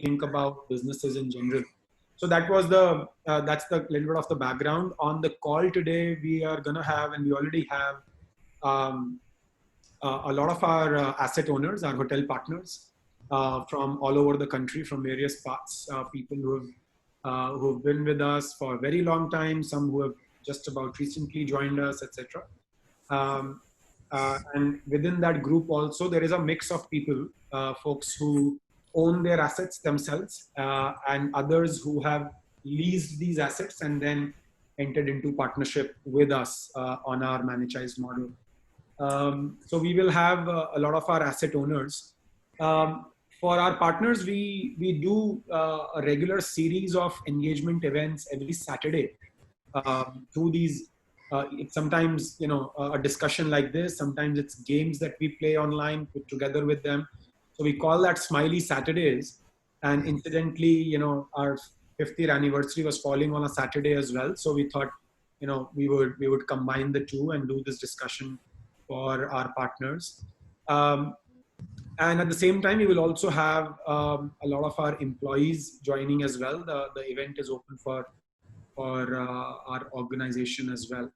think about businesses in general. So that was that's the little bit of the background. On the call today, we are going to have, and we already have, um, a lot of our asset owners, our hotel partners from all over the country, from various parts, people who've been with us for a very long time, some who have just about recently joined us, etc. And within that group also, there is a mix of people, folks who own their assets themselves, and others who have leased these assets and then entered into partnership with us on our managed model. So we will have a lot of our asset owners. For our partners, we do a regular series of engagement events every Saturday through these. It's sometimes, a discussion like this. Sometimes it's games that we play online put together with them. So we call that Smiley Saturdays. And incidentally, our 5th year anniversary was falling on a Saturday as well. So we thought, we would combine the two and do this discussion for our partners. And at the same time, we will also have a lot of our employees joining as well. The event is open for our organization as well.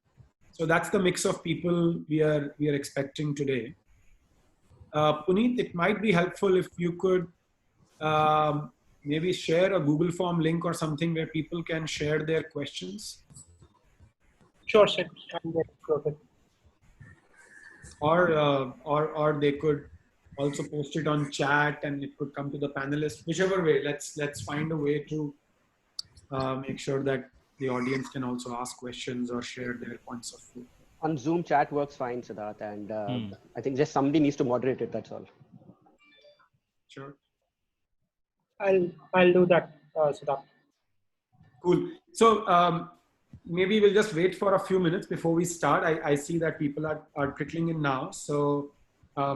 So that's the mix of people we are expecting today. Puneet, it might be helpful if you could maybe share a Google Form link or something where people can share their questions. Sure, sir. Or they could also post it on chat and it could come to the panelists. Whichever way, let's find a way to make sure that the audience can also ask questions or share their points of view. On Zoom, chat works fine, Sidharth, and I think just somebody needs to moderate it. That's all. Sure. I'll do that, Sidharth. Cool. So maybe we'll just wait for a few minutes before we start. I see that people are trickling in now. So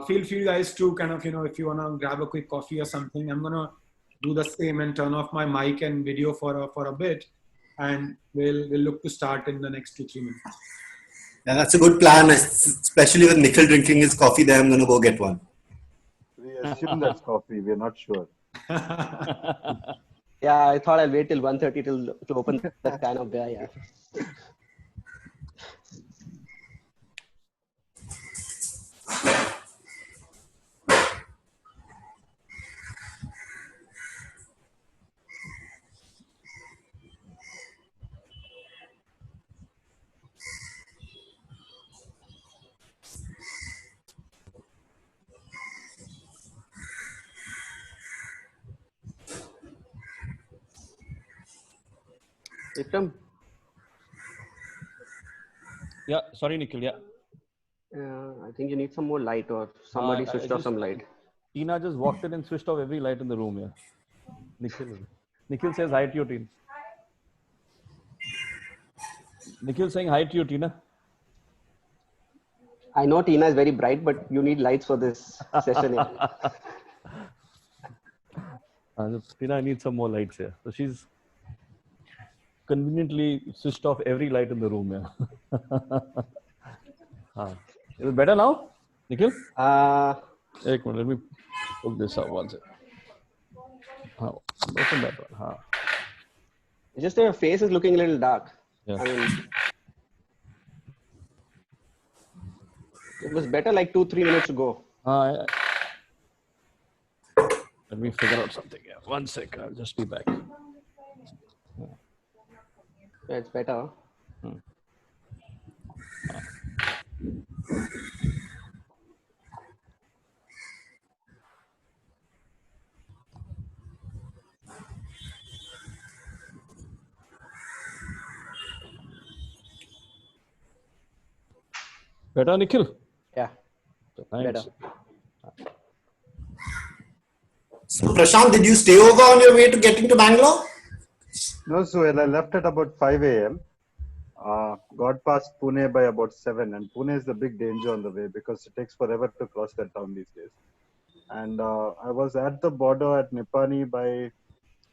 feel free, guys, to kind of, if you want to grab a quick coffee or something. I'm going to do the same and turn off my mic and video for a bit. And we'll look to start in the next 2-3 minutes. Yeah, that's a good plan, especially with Nikhil drinking his coffee there. I'm going to go get one. We assume that's coffee. We're not sure. Yeah, I thought I'll wait till 1:30 to open that can of beer. Yeah. Vikram? Yeah, sorry, Nikhil. Yeah. I think you need some more light, or somebody switched off some light. Tina just walked in and switched off every light in the room. Yeah. Nikhil says hi to you, Tina. Nikhil saying hi to you, Tina. I know Tina is very bright, but you need lights for this session. Yeah. Tina, I need some more lights here. So she's conveniently switched off every light in the room. Yeah. Is it better now, Nikhil? Let me hook this up once. Open that one. It's just your face is looking a little dark. Yeah. I mean, it was better like 2-3 minutes ago. Let me figure out something. Yeah. 1 sec. I'll just be back. Yeah, it's better. Better, Nikhil? Yeah. Thanks. Better. So, Prashant, did you stay over on your way to getting to Bangalore? No, Suhail, I left at about 5 a.m. Got past Pune by about 7, and Pune is the big danger on the way because it takes forever to cross that town these days. And I was at the border at Nipani by,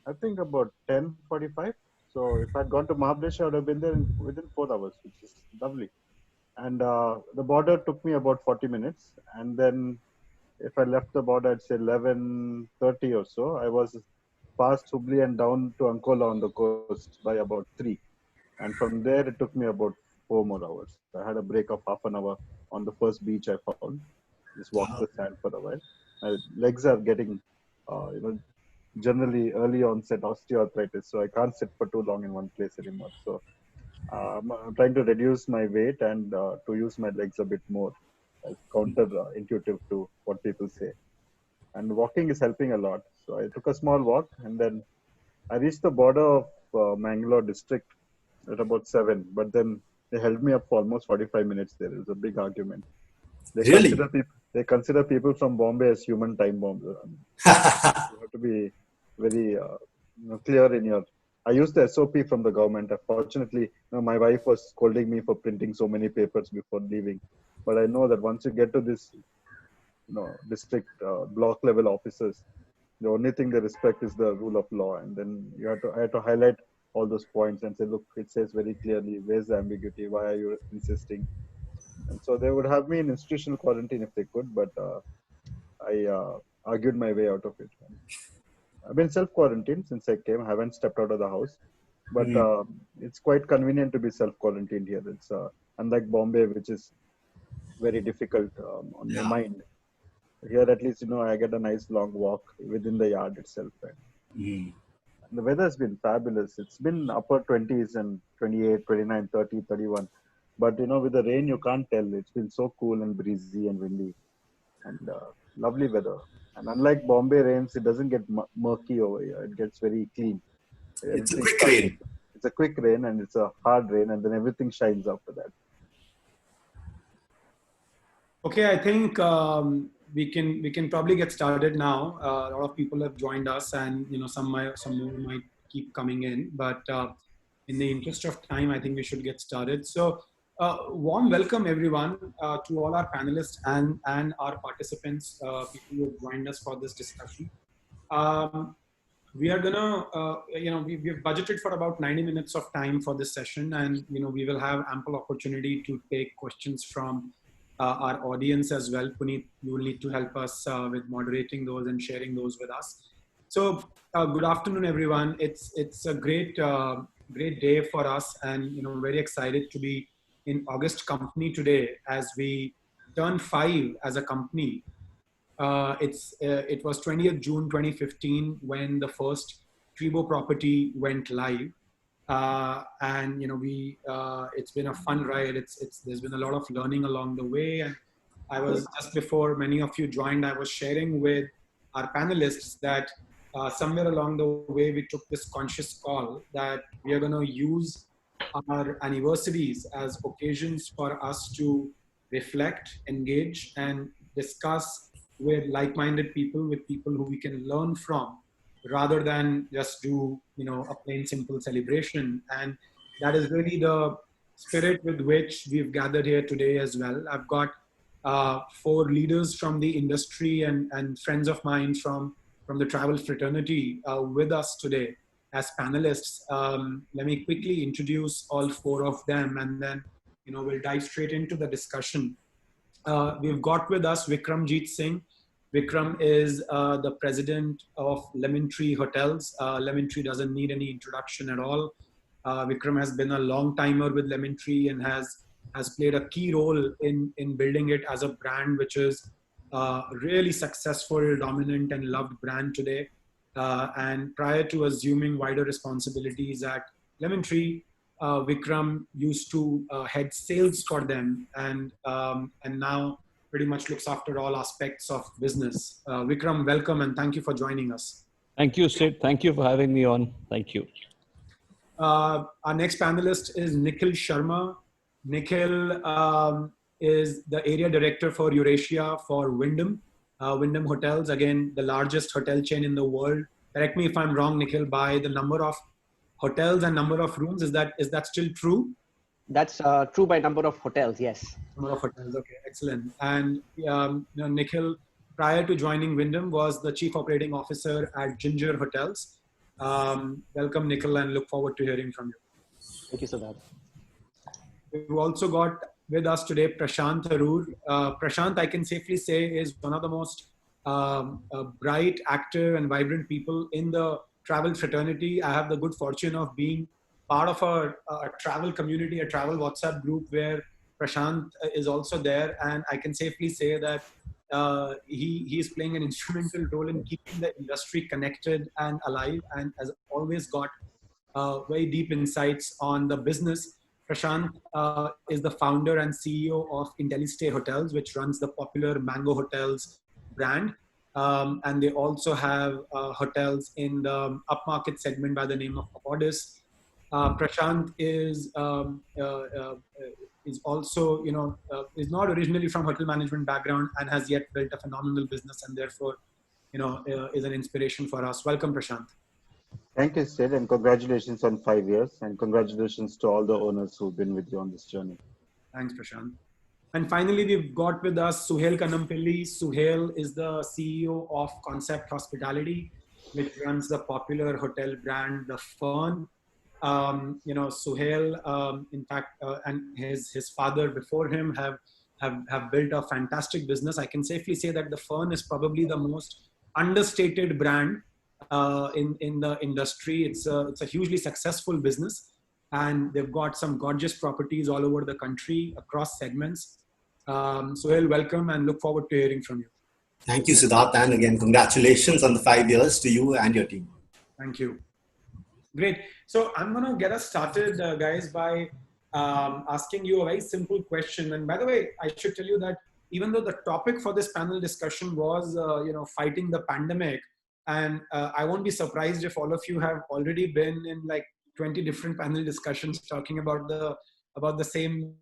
I think, about 10:45. So if I'd gone to Mahabaleshwar, I would have been there within 4 hours, which is lovely. And the border took me about 40 minutes. And then if I left the border at say 11:30 or so, I was past Hubli and down to Ankola on the coast by about 3. And from there, it took me about 4 more hours. I had a break of half an hour on the first beach I found. Just walked the sand for a while. My legs are getting, generally early onset osteoarthritis, so I can't sit for too long in one place anymore. So I'm trying to reduce my weight and to use my legs a bit more, as counter intuitive to what people say. And walking is helping a lot. So I took a small walk and then I reached the border of Mangalore district at about 7, but then they held me up for almost 45 minutes there. It was a big argument. Really? They consider people from Bombay as human time bombs. You have to be very clear in your. I used the SOP from the government. Fortunately, my wife was scolding me for printing so many papers before leaving. But I know that once you get to this, district block level officers, the only thing they respect is the rule of law. And then I had to highlight all those points and say, look, it says very clearly, where's the ambiguity? Why are you insisting? And so they would have me in institutional quarantine if they could, but I argued my way out of it. I've been self-quarantined since I came. I haven't stepped out of the house, but it's quite convenient to be self-quarantined here. It's unlike Bombay, which is very difficult on your mind. Here, at least, I get a nice long walk within the yard itself. And the weather has been fabulous. It's been upper 20s and 28, 29, 30, 31. But, with the rain, you can't tell. It's been so cool and breezy and windy and lovely weather. And unlike Bombay rains, it doesn't get murky over here. It gets very clean. It's a quick rain. It's a quick rain and it's a hard rain, and then everything shines after that. Okay, I think we can probably get started now. A lot of people have joined us, and some more might keep coming in. But in the interest of time, I think we should get started. So, warm welcome everyone to all our panelists and our participants, people who have joined us for this discussion. We are gonna, we've budgeted for about 90 minutes of time for this session, and we will have ample opportunity to take questions from our audience as well. Puneet, you will need to help us with moderating those and sharing those with us. So, good afternoon, everyone. It's a great day for us, and very excited to be in August company today as we turn 5 as a company. It was 20th June 2015 when the first Treebo property went live, and it's been a fun ride. There's been a lot of learning along the way, and I was just before many of you joined, I was sharing with our panelists that somewhere along the way we took this conscious call that we are going to use our anniversaries as occasions for us to reflect, engage, and discuss with like-minded people, with people who we can learn from, rather than just do a plain simple celebration. And that is really the spirit with which we've gathered here today as well. I've got 4 leaders from the industry and friends of mine from the travel fraternity with us today as panelists. Let me quickly introduce all 4 of them, and then we'll dive straight into the discussion. We've got with us Vikramjit Singh. Vikram is the president of Lemon Tree Hotels. Lemon Tree doesn't need any introduction at all. Vikram has been a long timer with Lemon Tree and has played a key role in building it as a brand, which is really successful, dominant, and loved brand today. And prior to assuming wider responsibilities at Lemon Tree, Vikram used to head sales for them, and now pretty much looks after all aspects of business. Vikram, welcome, and thank you for joining us. Thank you, Sid. Thank you for having me on. Thank you. Our next panelist is Nikhil Sharma. Nikhil is the area director for Eurasia for Wyndham. Wyndham Hotels, again, the largest hotel chain in the world. Correct me if I'm wrong, Nikhil, by the number of hotels and number of rooms. Is that still true? That's true by number of hotels, yes. Number of hotels, okay, excellent. And Nikhil, prior to joining Wyndham, was the chief operating officer at Ginger Hotels. Welcome, Nikhil, and look forward to hearing from you. Thank you, Sidharth. We've also got with us today Prashant Aroor. Prashant, I can safely say, is one of the most bright, active, and vibrant people in the travel fraternity. I have the good fortune of being part of a travel community, a travel WhatsApp group where Prashant is also there, and I can safely say that he is playing an instrumental role in keeping the industry connected and alive, and has always got very deep insights on the business. Prashant is the founder and CEO of Intellistay Hotels, which runs the popular Mango Hotels brand. And they also have hotels in the upmarket segment by the name of Aroor. Prashant is also, is not originally from hotel management background and has yet built a phenomenal business, and therefore, is an inspiration for us. Welcome, Prashant. Thank you, Sid, and congratulations on 5 years, and congratulations to all the owners who've been with you on this journey. Thanks, Prashant. And finally, we've got with us Suhail Kannampilly. Suhail is the CEO of Concept Hospitality, which runs the popular hotel brand, the Fern. Suhail, in fact, and his father before him have built a fantastic business. I can safely say that the Fern is probably the most understated brand in the industry. It's a hugely successful business, and they've got some gorgeous properties all over the country across segments. Suhail, welcome, and look forward to hearing from you. Thank you, Sidharth, and again, congratulations on the 5 years to you and your team. Thank you. Great. So I'm going to get us started, guys, by asking you a very simple question. And by the way, I should tell you that even though the topic for this panel discussion was, fighting the pandemic, and I won't be surprised if all of you have already been in like 20 different panel discussions talking about the same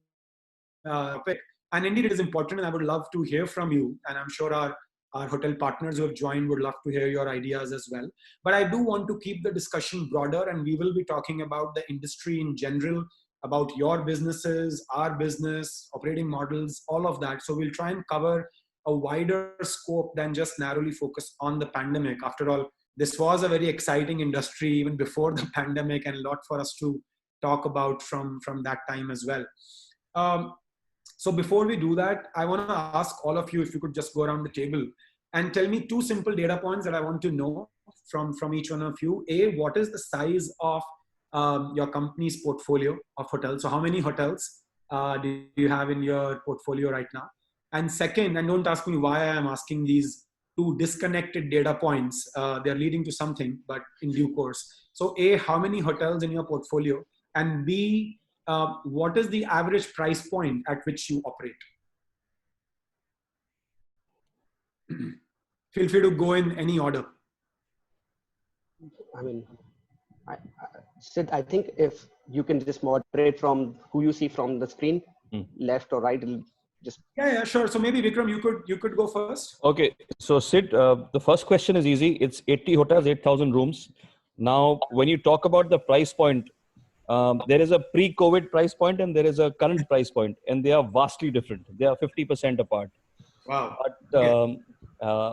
topic. And indeed, it is important, and I would love to hear from you. And I'm sure our hotel partners who have joined would love to hear your ideas as well. But I do want to keep the discussion broader, and we will be talking about the industry in general, about your businesses, our business, operating models, all of that. So we'll try and cover a wider scope than just narrowly focus on the pandemic. After all, this was a very exciting industry even before the pandemic, and a lot for us to talk about from that time as well. So before we do that, I want to ask all of you if you could just go around the table and tell me 2 simple data points that I want to know from each one of you. A, what is the size of your company's portfolio of hotels? So how many hotels do you have in your portfolio right now? And second, and don't ask me why I am asking these 2 disconnected data points. They're leading to something, but in due course. So A, how many hotels in your portfolio? And B, what is the average price point at which you operate? Feel free to go in any order. I mean, Sid, I think if you can just moderate from who you see from the screen, left or right, it'll just... Yeah, sure. So maybe Vikram, you could go first. Okay. So Sid, the first question is easy. It's 80 hotels, 8,000 rooms. Now, when you talk about the price point, there is a pre-COVID price point and there is a current price point, and they are vastly different. They are 50% apart. Wow. But,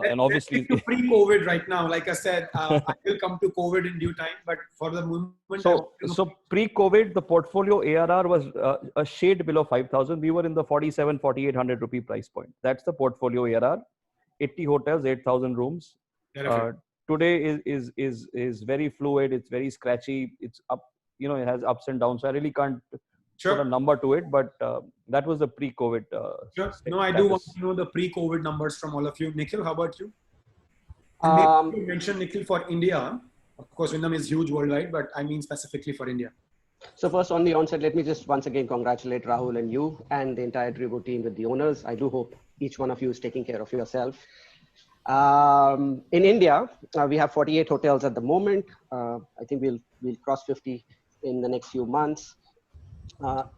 and obviously pre-COVID right now, like I said, I will come to COVID in due time, but for the moment. So pre-COVID, the portfolio ARR was a shade below 5,000. We were in the 4,800 rupee price point. That's the portfolio ARR. 80 hotels, 8,000 rooms. Today is very fluid. It's very scratchy. It's up, it has ups and downs. So I really can't put a number to it, but that was the pre-COVID. Sure. No, I do want to know the pre-COVID numbers from all of you. Nikhil, how about you? And maybe you mentioned, Nikhil, for India. Of course, Wyndham is huge worldwide, but I mean specifically for India. So first, on the onset, let me just once again congratulate Rahul and you and the entire Treebo team with the owners. I do hope each one of you is taking care of yourself. In India, we have 48 hotels at the moment. I think we'll cross 50 in the next few months.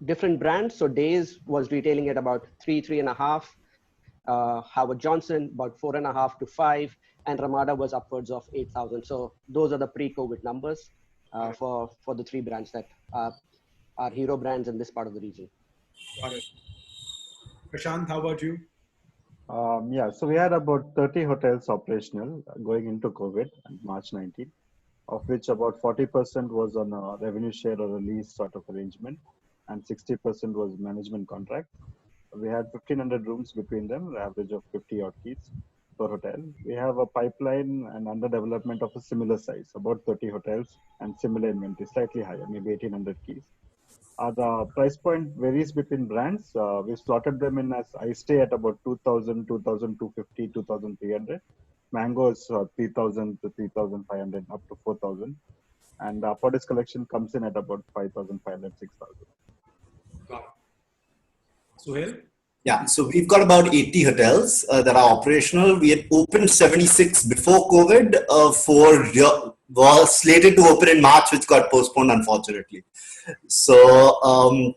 Different brands. So Days was retailing at about 3.5. Howard Johnson about 4.5 to 5, and Ramada was upwards of 8,000. So those are the pre-COVID numbers for the 3 brands that are hero brands in this part of the region. Got it. Prashant, how about you? So we had about 30 hotels operational going into COVID, March 19, of which about 40% was on a revenue share or a lease sort of arrangement, and 60% was management contract. We had 1,500 rooms between them, an average of 50 odd keys. per hotel. We have a pipeline and under development of a similar size, about 30 hotels and similar inventory, slightly higher, maybe 1800 keys. The price point varies between brands. We slotted them in as I stay at about 2000, 2250, 2300. Mango is 3000 to 3500, up to 4000. And Podis collection comes in at about 5500, 6000. Got it. Suhail? Yeah, so we've got about 80 hotels that are operational. We had opened 76 before COVID. Was slated to open in March, which got postponed, unfortunately. So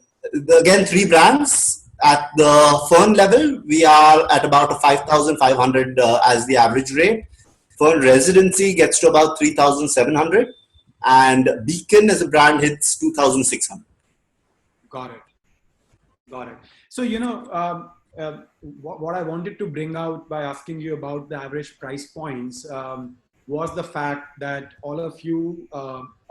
again, 3 brands. At the Fern level, we are at about a 5,500 as the average rate. Fern Residency gets to about 3,700, and Beacon as a brand hits 2,600. Got it. Got it. So, what I wanted to bring out by asking you about the average price points was the fact that all of you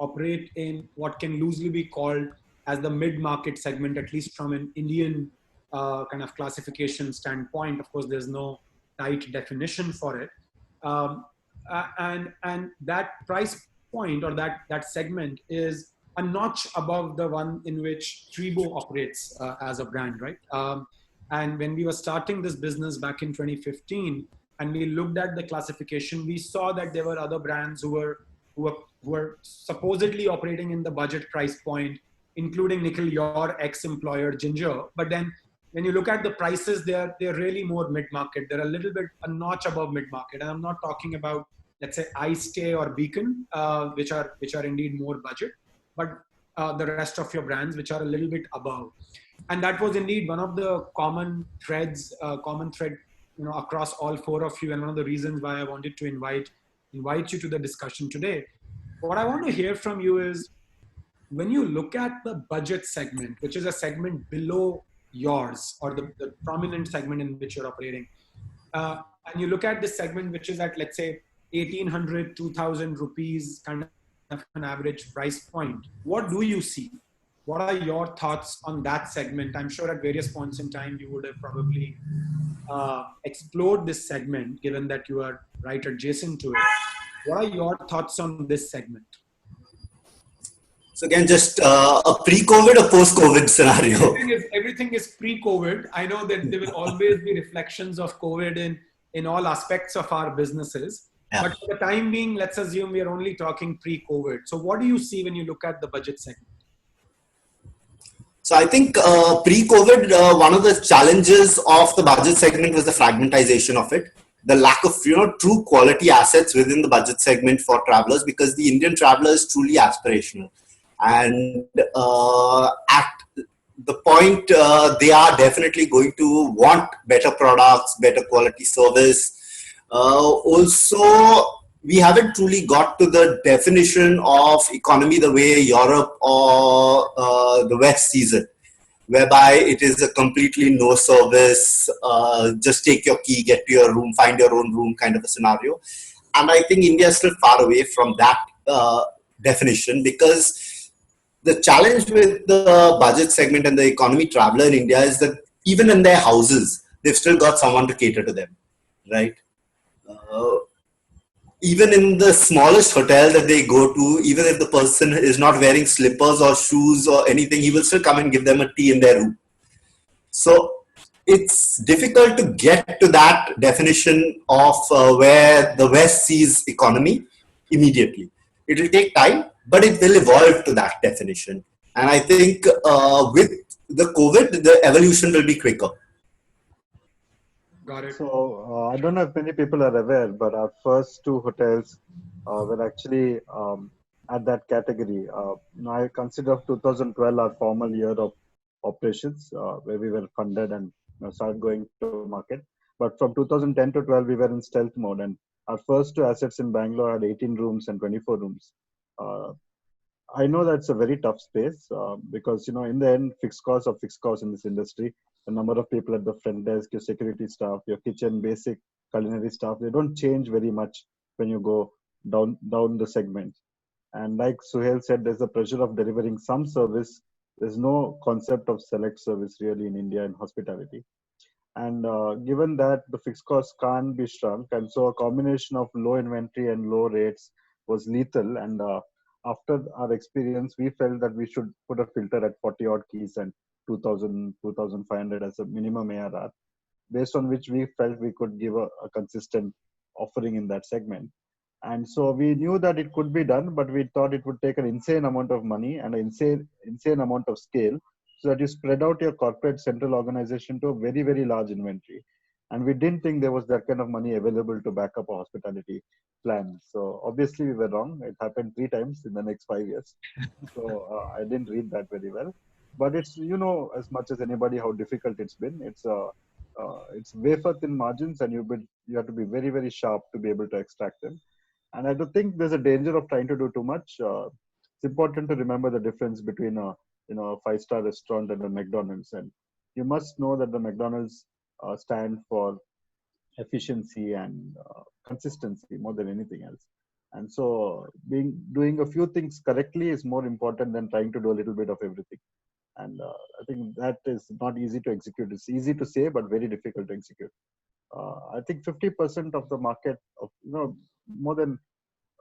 operate in what can loosely be called as the mid-market segment, at least from an Indian kind of classification standpoint. Of course, there's no tight definition for it. And that price point or that segment is a notch above the one in which Treebo operates as a brand, right? And when we were starting this business back in 2015, and we looked at the classification, we saw that there were other brands who were supposedly operating in the budget price point, including Nikhil, your ex-employer Ginger. But then when you look at the prices, they're really more mid-market. They're a little bit a notch above mid-market. And I'm not talking about, let's say, Intellistay or Beacon, which are indeed more budget, but the rest of your brands, which are a little bit above. And that was indeed one of the common thread, across all 4 of you, and one of the reasons why I wanted to invite you to the discussion today. What I want to hear from you is, when you look at the budget segment, which is a segment below yours, or the prominent segment in which you're operating, and you look at this segment, which is at, let's say, 1,800, 2,000 rupees kind of an average price point, what do you see? What are your thoughts on that segment? I'm sure at various points in time, you would have probably explored this segment, given that you are right adjacent to it. What are your thoughts on this segment? So again, just a pre-COVID or post-COVID scenario? Everything is pre-COVID. I know that there will always be reflections of COVID in all aspects of our businesses. Yeah. But for the time being, let's assume we are only talking pre-COVID. So what do you see when you look at the budget segment? So I think pre-COVID, one of the challenges of the budget segment was the fragmentization of it. The lack of true quality assets within the budget segment for travelers, because the Indian traveler is truly aspirational. And at the point, they are definitely going to want better products, better quality service. Also, we haven't truly got to the definition of economy the way Europe or the West sees it, whereby it is a completely no service, just take your key, get to your room, find your own room kind of a scenario. And I think India is still far away from that definition, because the challenge with the budget segment and the economy traveler in India is that even in their houses, they've still got someone to cater to them, right? Even in the smallest hotel that they go to, even if the person is not wearing slippers or shoes or anything, he will still come and give them a tea in their room. So it's difficult to get to that definition of where the West sees economy immediately. It will take time, but it will evolve to that definition. And I think with the COVID, the evolution will be quicker. Got it. So I don't know if many people are aware, but our first 2 hotels were actually at that category. I consider 2012 our formal year of operations, where we were funded and started going to market. But from 2010 to 12, we were in stealth mode, and our first 2 assets in Bangalore had 18 rooms and 24 rooms. I know that's a very tough space because, in the end, fixed costs in this industry. The number of people at the front desk, your security staff, your kitchen, basic culinary staff, they don't change very much when you go down the segment. And like Suhail said, there's a pressure of delivering some service. There's no concept of select service really in India in hospitality. And given that the fixed costs can't be shrunk, and so a combination of low inventory and low rates was lethal. And after our experience, we felt that we should put a filter at 40 odd keys and 2000, 2500 as a minimum ARR, based on which we felt we could give a consistent offering in that segment. And so we knew that it could be done, but we thought it would take an insane amount of money and an insane amount of scale, so that you spread out your corporate central organization to a very, very large inventory. And we didn't think there was that kind of money available to back up a hospitality plan. So obviously we were wrong. It happened 3 times in the next 5 years. So I didn't read that very well. But it's, you know, as much as anybody how difficult it's been. It's wafer thin margins, and you have to be very, very sharp to be able to extract them. And I don't think there's a danger of trying to do too much. It's important to remember the difference between a 5-star restaurant and a McDonald's. And you must know that the McDonald's stand for efficiency and consistency more than anything else. And so doing a few things correctly is more important than trying to do a little bit of everything. And I think that is not easy to execute. It's easy to say, but very difficult to execute. I think 50% of the market, more than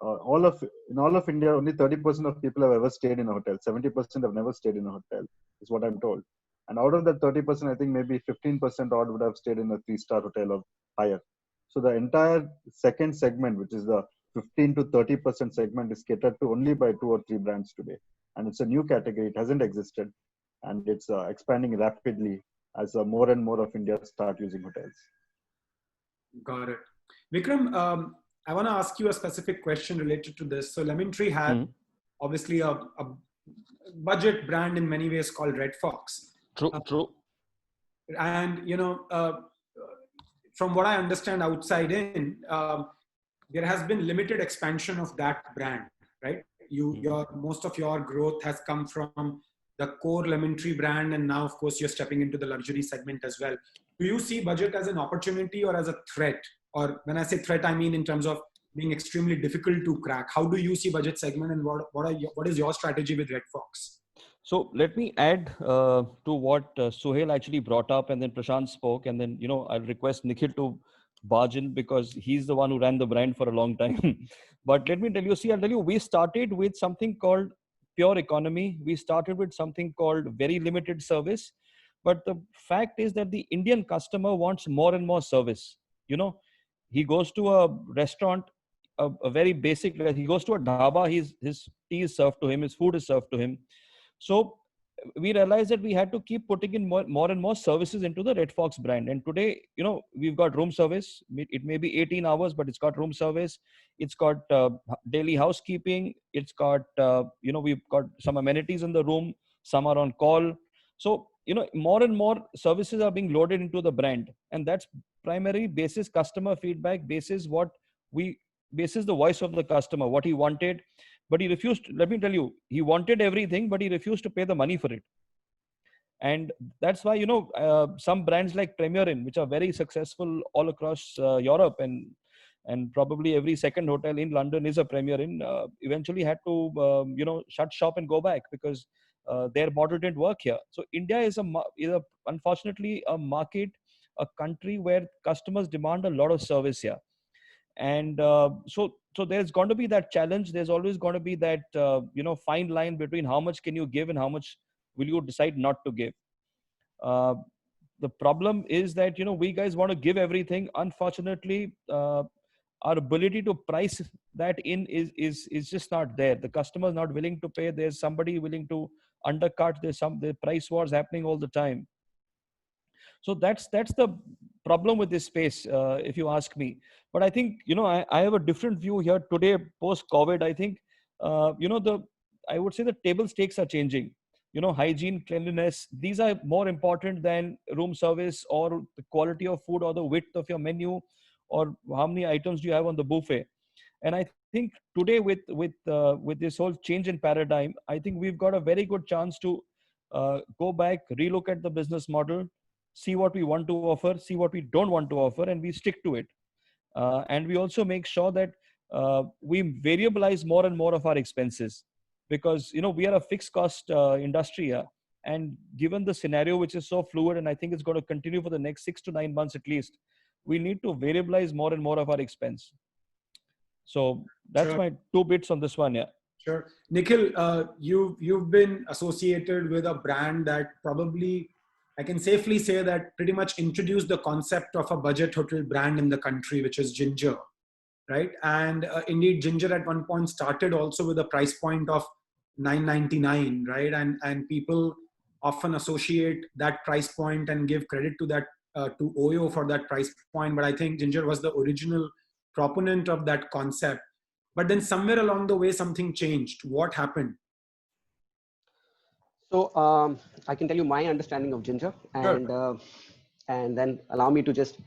in all of India, only 30% of people have ever stayed in a hotel. 70% have never stayed in a hotel, is what I'm told. And out of that 30%, I think maybe 15% odd would have stayed in a 3-star hotel or higher. So the entire second segment, which is the 15 to 30% segment, is catered to only by 2 or 3 brands today. And it's a new category. It hasn't existed. And it's expanding rapidly as more and more of India start using hotels. Got it. Vikram, I want to ask you a specific question related to this. So Lemon Tree had obviously a budget brand in many ways called Red Fox. True. And, from what I understand outside in, there has been limited expansion of that brand, right? Most of your growth has come from the core Lemon Tree brand. And now, of course, you're stepping into the luxury segment as well. Do you see budget as an opportunity or as a threat? Or when I say threat, I mean in terms of being extremely difficult to crack. How do you see budget segment, and what is your strategy with Red Fox? So let me add to what Suhail actually brought up, and then Prashant spoke, and then I'll request Nikhil to barge in because he's the one who ran the brand for a long time. But let me tell you, I'll tell you, we started with something called pure economy. We started with something called very limited service. But the fact is that the Indian customer wants more and more service. He goes to a restaurant, a very basic, he goes to a dhaba, his tea is served to him, his food is served to him. So we realized that we had to keep putting in more and more services into the Red Fox brand. And today, we've got room service. It may be 18 hours, but it's got room service. It's got daily housekeeping. It's got, we've got some amenities in the room. Some are on call. So, more and more services are being loaded into the brand. And that's primary basis customer feedback, basis the voice of the customer, what he wanted. But he refused. Let me tell you, he wanted everything, but he refused to pay the money for it. And that's why, some brands like Premier Inn, which are very successful all across Europe, and probably every second hotel in London is a Premier Inn, eventually had to, shut shop and go back because their model didn't work here. So India is unfortunately a market, a country where customers demand a lot of service here. And so there's going to be that challenge. There's always going to be that, fine line between how much can you give and how much will you decide not to give. The problem is that, we guys want to give everything. Unfortunately, our ability to price that in is just not there. The customer is not willing to pay. There's somebody willing to undercut. The price wars happening all the time. So that's the problem with this space, if you ask me. But I think, I have a different view here today, post-COVID. I think, I would say the table stakes are changing. Hygiene, cleanliness, these are more important than room service or the quality of food or the width of your menu or how many items do you have on the buffet. And I think today with this whole change in paradigm, I think we've got a very good chance to go back, relook at the business model, see what we want to offer, see what we don't want to offer, and we stick to it. And we also make sure that we variabilize more and more of our expenses because, we are a fixed cost industry here. And given the scenario, which is so fluid, and I think it's going to continue for the next 6 to 9 months at least, we need to variabilize more and more of our expense. So that's Sure. my 2 bits on this one. Yeah. Sure. Nikhil, you've been associated with a brand that probably, I can safely say that pretty much introduced the concept of a budget hotel brand in the country, which is Ginger, right? And indeed, Ginger at one point started also with a price point of $9.99, right? And people often associate that price point and give credit to that to Oyo for that price point. But I think Ginger was the original proponent of that concept. But then somewhere along the way, something changed. What happened? So I can tell you my understanding of Ginger, Sure. and then allow me to just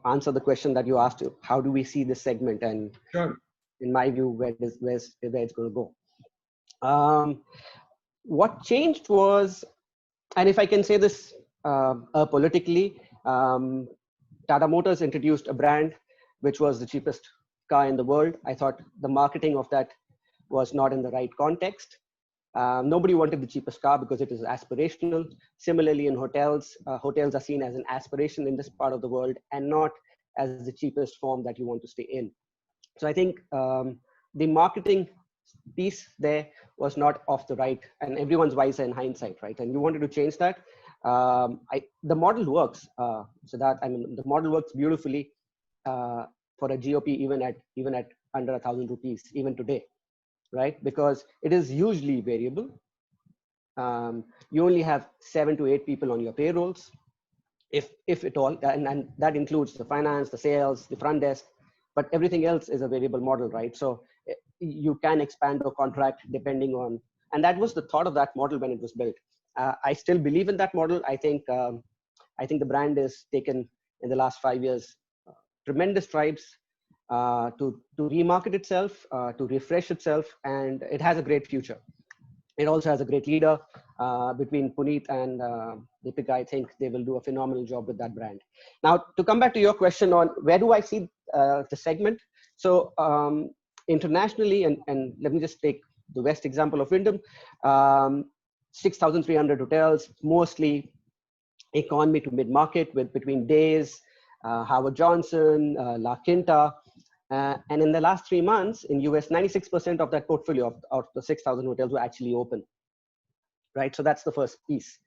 answer the question that you asked. How do we see this segment? And Sure. in my view, where it's going to go. What changed was, and if I can say this politically, Tata Motors introduced a brand which was the cheapest car in the world. I thought the marketing of that was not in the right context. Nobody wanted the cheapest car because it is aspirational. Similarly, in hotels, hotels are seen as an aspiration in this part of the world and not as the cheapest form that you want to stay in. So I think the marketing piece there was not off the right, and everyone's wiser in hindsight, right? And you wanted to change that. The model works, Sidharth. I mean, the model works beautifully for a GOP even at under 1,000 rupees even today, right? Because it is hugely variable. You only have 7 to 8 people on your payrolls, if at all, and that includes the finance, the sales, the front desk, but everything else is a variable model, right? So you can expand or contract depending on, and that was the thought of that model when it was built. I still believe in that model. I think the brand has taken in the last 5 years tremendous strides to remarket itself, to refresh itself, and it has a great future. It also has a great leader between Puneet and Deepika. I think they will do a phenomenal job with that brand. Now, to come back to your question on where do I see the segment? So internationally, and let me just take the West example of Wyndham, 6,300 hotels, mostly economy to mid-market with between Days, Howard Johnson, La Quinta. And in the last 3 months in US, 96% of that portfolio of the 6,000 hotels were actually open, right? So that's the first piece.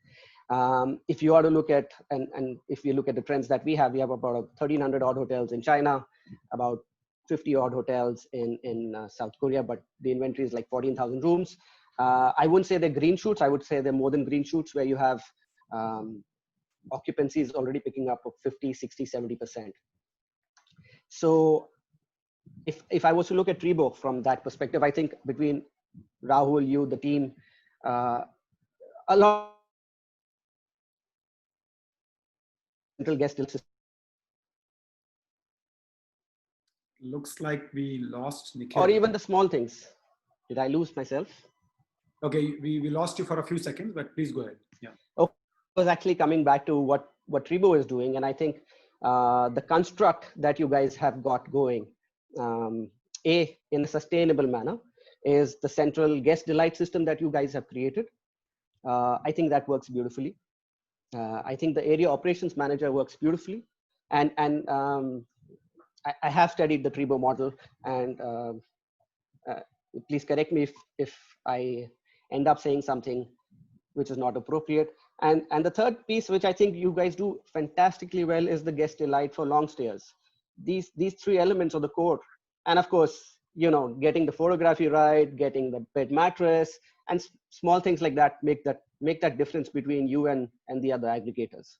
If you are to look at, and if you look at the trends that we have about 1,300 odd hotels in China, about 50 odd hotels in South Korea, but the inventory is like 14,000 rooms. I wouldn't say they're green shoots. I would say they're more than green shoots, where you have occupancy is already picking up of 50, 60, 70%. So if I was to look at Treebo from that perspective, I think between Rahul, you, the team, a lot of guest system. Looks like we lost Nikhil. Or even the small things. Did I lose myself? Okay, we lost you for a few seconds, but please go ahead. Yeah. Okay. I was actually coming back to what Treebo is doing, and I think the construct that you guys have got going, in a sustainable manner, is the central guest delight system that you guys have created. I think that works beautifully. I think the area operations manager works beautifully, and I have studied the Treebo model, and please correct me if I end up saying something which is not appropriate. And the third piece, which I think you guys do fantastically well, is the guest delight for long stayers. These 3 elements are the core. And of course, you know, getting the photography right, getting the bed mattress, and small things like that make that difference between you and the other aggregators.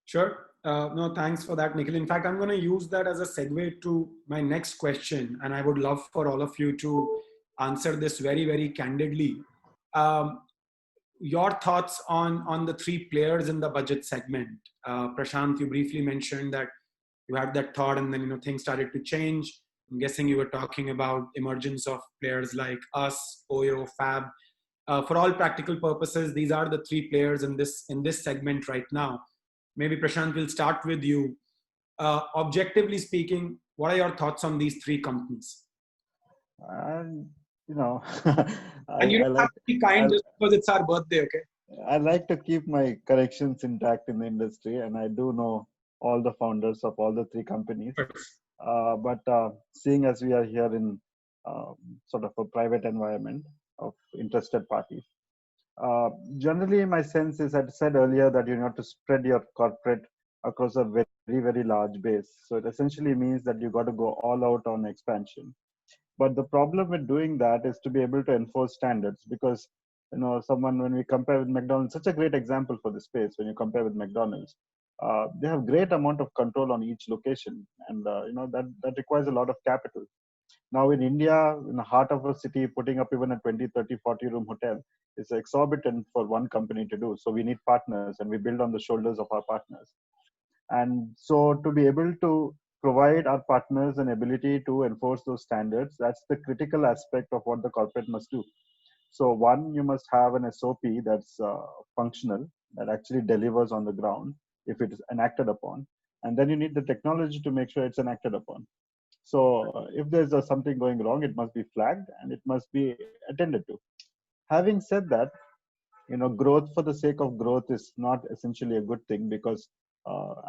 Sure. No, thanks for that, Nikhil. In fact, I'm going to use that as a segue to my next question, and I would love for all of you to answer this very, very candidly. Your thoughts on the 3 players in the budget segment. Prashant, you briefly mentioned that you had that thought, and then things started to change. I'm guessing you were talking about emergence of players like us, Oyo, Fab. For all practical purposes, these are the 3 players in this segment right now. Maybe Prashant, will start with you. Objectively speaking, what are your thoughts on these 3 companies? you know, And you I don't have like to be kind just because it's our birthday, okay? I like to keep my corrections intact in the industry, and I do know all the founders of all the three companies. But seeing as we are here in uh, sort of a private environment of interested parties, uh, generally my sense is, I said earlier that you have to spread your corporate across a very large base. So it essentially means that you got to go all out on expansion. But the problem with doing that is to be able to enforce standards, because someone, when we compare with McDonald's, such a great example for the space. When you compare with McDonald's, they have great amount of control on each location, and that requires a lot of capital. Now in India, in the heart of a city, putting up even a 20, 30, 40 room hotel is exorbitant for one company to do. So we need partners, and we build on the shoulders of our partners. And so to be able to provide our partners an ability to enforce those standards, that's the critical aspect of what the corporate must do. So one, you must have an SOP that's functional, that actually delivers on the ground if it is enacted upon. And then you need the technology to make sure it's enacted upon. So if there's something going wrong, it must be flagged and it must be attended to. Having said that, growth for the sake of growth is not essentially a good thing, because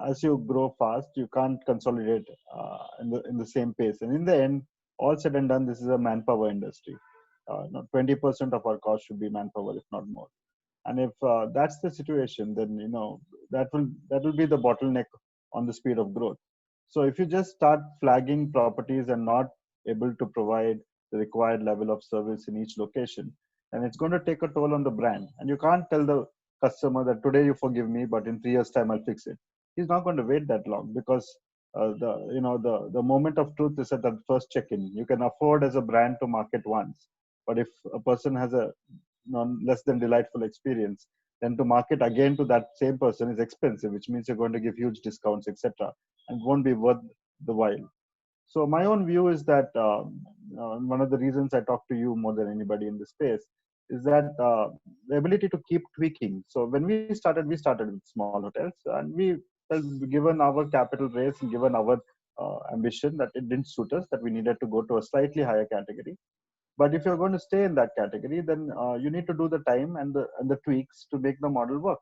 as you grow fast, you can't consolidate in the same pace. And in the end, all said and done, this is a manpower industry. 20% of our cost should be manpower, if not more. And if that's the situation, then that will be the bottleneck on the speed of growth. So if you just start flagging properties and not able to provide the required level of service in each location, and it's going to take a toll on the brand. And you can't tell the customer that today you forgive me, but in 3 years time I'll fix it. He's not going to wait that long, because the moment of truth is at the first check-in. You can afford as a brand to market once, but if a person has a less than delightful experience, then to market again to that same person is expensive, which means you're going to give huge discounts, etc., and won't be worth the while. So my own view is that one of the reasons I talk to you more than anybody in this space is that the ability to keep tweaking. So when we started with small hotels, and we felt, given our capital raise and given our ambition, that it didn't suit us, that we needed to go to a slightly higher category. But if you're going to stay in that category, then you need to do the time and the tweaks to make the model work.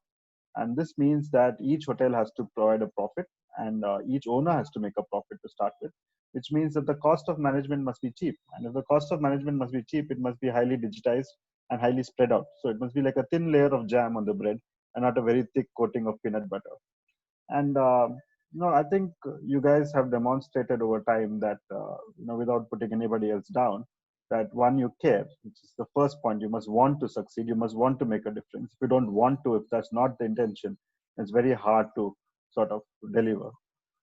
And this means that each hotel has to provide a profit, and each owner has to make a profit to start with, which means that the cost of management must be cheap. And if the cost of management must be cheap, it must be highly digitized and highly spread out. So it must be like a thin layer of jam on the bread and not a very thick coating of peanut butter. And I think you guys have demonstrated over time that without putting anybody else down, that one, you care, which is the first point. You must want to succeed. You must want to make a difference. If you don't want to, if that's not the intention, it's very hard to sort of deliver.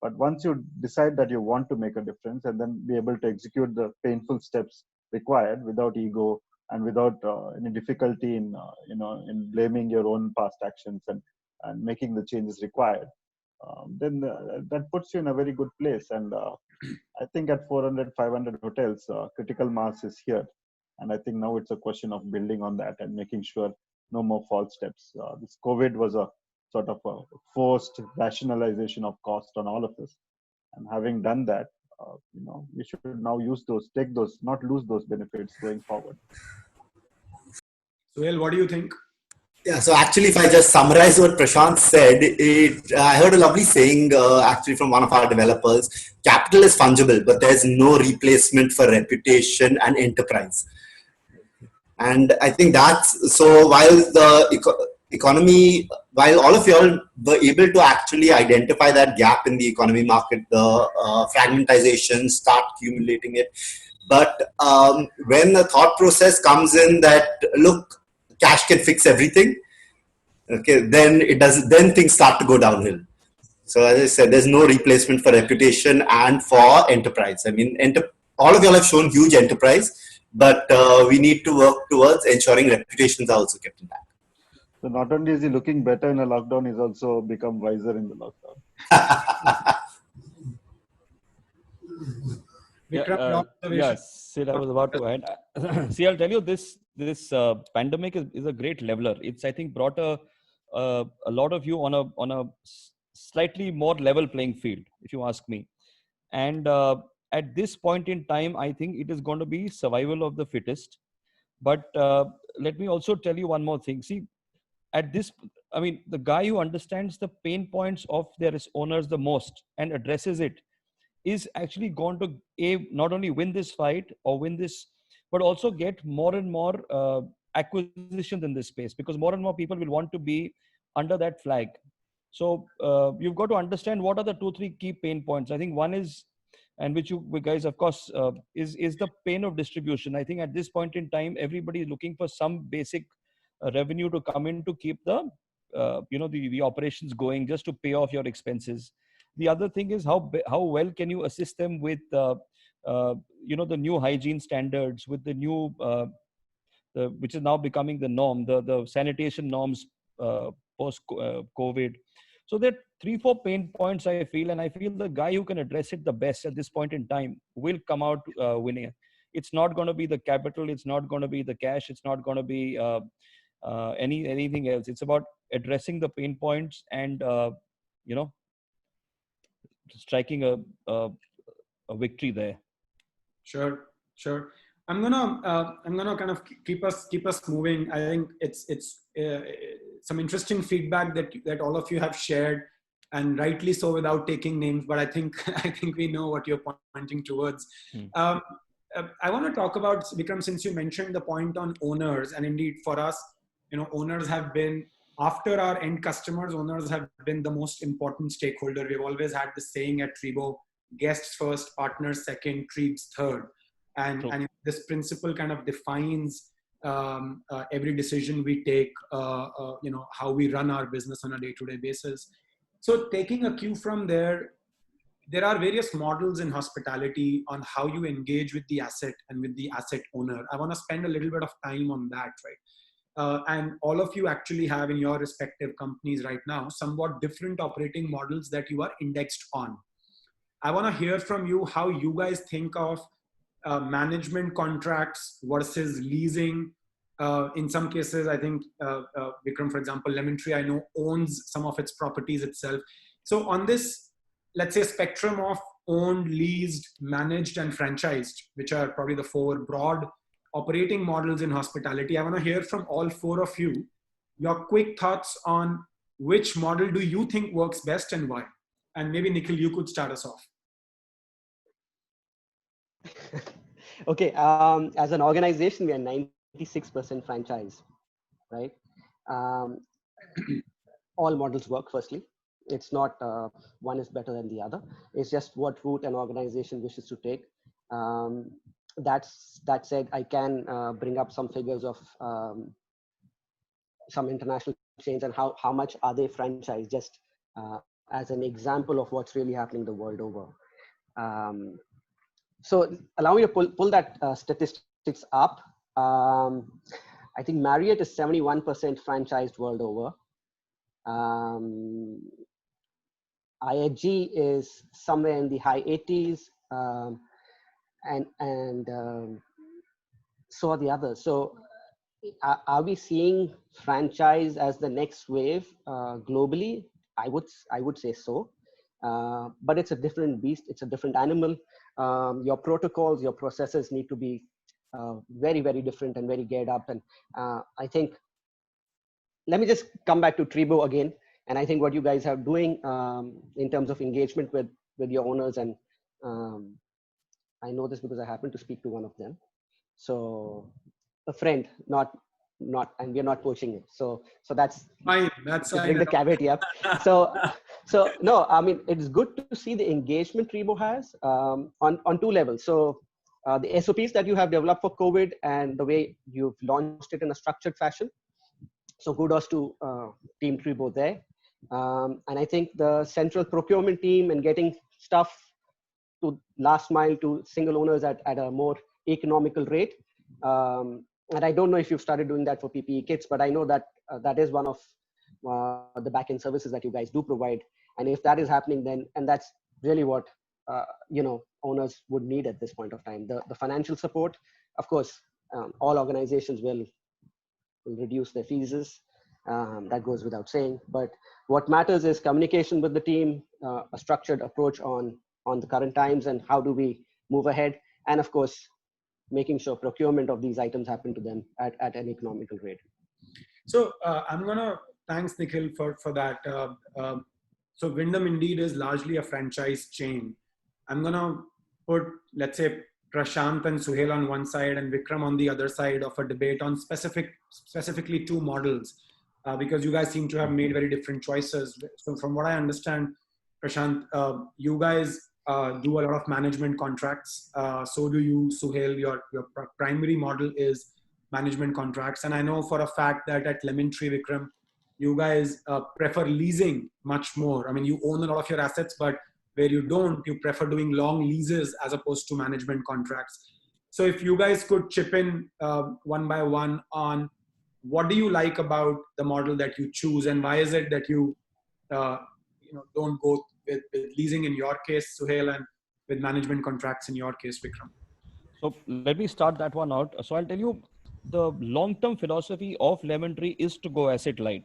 But once you decide that you want to make a difference, and then be able to execute the painful steps required without ego and without any difficulty in blaming your own past actions and making the changes required, then that puts you in a very good place. And I think at 400, 500 hotels, critical mass is here. And I think now it's a question of building on that and making sure no more false steps. This COVID was a sort of a forced rationalization of cost on all of us. And having done that, we should now take those, not lose those benefits going forward. Suhail, what do you think? Yeah, so actually, if I just summarize what Prashant said, I heard a lovely saying actually from one of our developers: capital is fungible, but there's no replacement for reputation and enterprise. And I think that's so. While the economy, while all of you all were able to actually identify that gap in the economy market, the fragmentization, start accumulating it, but when the thought process comes in that, look, cash can fix everything, okay, then it does. Then things start to go downhill. So as I said, there's no replacement for reputation and for enterprise. I mean, all of y'all have shown huge enterprise, but we need to work towards ensuring reputations are also kept intact. So not only is he looking better in a lockdown, he's also become wiser in the lockdown. Yes, Sid, I was about to add. See, I'll tell you, this pandemic is a great leveler. It's, I think, brought a lot of you on a slightly more level playing field, if you ask me. And at this point in time, I think it is going to be survival of the fittest. But let me also tell you one more thing. See, at this, I mean, the guy who understands the pain points of their owners the most and addresses it is actually going to not only win this fight or win this, but also get more and more acquisitions in this space, because more and more people will want to be under that flag. So you've got to understand what are the 2-3 key pain points. I think one is, and which you guys, of course, is the pain of distribution. I think at this point in time, everybody is looking for some basic revenue to come in to keep the the operations going, just to pay off your expenses. The other thing is how well can you assist them with the new hygiene standards, with the new which is now becoming the norm, the sanitation norms post COVID. So there are 3-4 pain points I feel, and I feel the guy who can address it the best at this point in time will come out winning. It's not going to be the capital, it's not going to be the cash, it's not going to be anything else. It's about addressing the pain points and striking a victory there. Sure. I'm gonna kind of keep us moving. I think it's some interesting feedback that all of you have shared, and rightly so, without taking names. But I think we know what you're pointing towards. I want to talk about, Vikram, since you mentioned the point on owners, and indeed for us, owners have been, after our end customers, owners have been the most important stakeholder. We've always had the saying at Treebo: guests first, partners second, trees third. And this principle kind of defines every decision we take, how we run our business on a day-to-day basis. So taking a cue from there are various models in hospitality on how you engage with the asset and with the asset owner. I want to spend a little bit of time on that, right? And all of you actually have in your respective companies right now somewhat different operating models that you are indexed on. I want to hear from you how you guys think of management contracts versus leasing. In some cases, I think Vikram, for example, Lemon Tree, I know, owns some of its properties itself. So on this, let's say, spectrum of owned, leased, managed, and franchised, which are probably the 4 broad operating models in hospitality, I want to hear from all 4 of you your quick thoughts on which model do you think works best and why. And maybe Nikhil, you could start us off. Okay, as an organization, we are 96% franchise, right? All models work, firstly. It's not one is better than the other. It's just what route an organization wishes to take. That said, I can bring up some figures of some international chains and how much are they franchised, just as an example of what's really happening the world over. So allow me to pull that statistics up. I think Marriott is 71% franchised world over. IHG is somewhere in the high 80s, and so are the others. So are we seeing franchise as the next wave globally? I would say so, but it's a different beast. It's a different animal. Your protocols, your processes need to be very, very different and very geared up. And I think, let me just come back to Treebo again. And I think what you guys are doing in terms of engagement with your owners, and I know this because I happen to speak to one of them. So a friend, not, and we're not poaching him. So that's fine. That's bring the caveat up. So no, I mean, it's good to see the engagement Treebo has on 2 levels. So the SOPs that you have developed for COVID and the way you've launched it in a structured fashion. So kudos to Team Treebo there. And I think the central procurement team and getting stuff to last mile to single owners at a more economical rate. And I don't know if you've started doing that for PPE kits, but I know that that is one of the back-end services that you guys do provide. And if that is happening, then, and that's really what owners would need at this point of time. The financial support, of course, all organizations will reduce their fees. That goes without saying. But what matters is communication with the team, a structured approach on the current times, and how do we move ahead. And of course, making sure procurement of these items happen to them at an economical rate. So I'm gonna thanks Nikhil for that. So Wyndham indeed is largely a franchise chain. I'm gonna put, let's say, Prashant and Suhail on one side and Vikram on the other side of a debate on specifically two models, because you guys seem to have made very different choices. So from what I understand, Prashant, you guys do a lot of management contracts. So do you, Suhail. Your primary model is management contracts. And I know for a fact that at Lemon Tree, Vikram, you guys prefer leasing much more. I mean, you own a lot of your assets, but where you don't, you prefer doing long leases as opposed to management contracts. So if you guys could chip in one by one on what do you like about the model that you choose, and why is it that you don't go with leasing in your case, Suhail, and with management contracts in your case, Vikram? So let me start that one out. So I'll tell you, the long-term philosophy of Lemon Tree is to go asset light.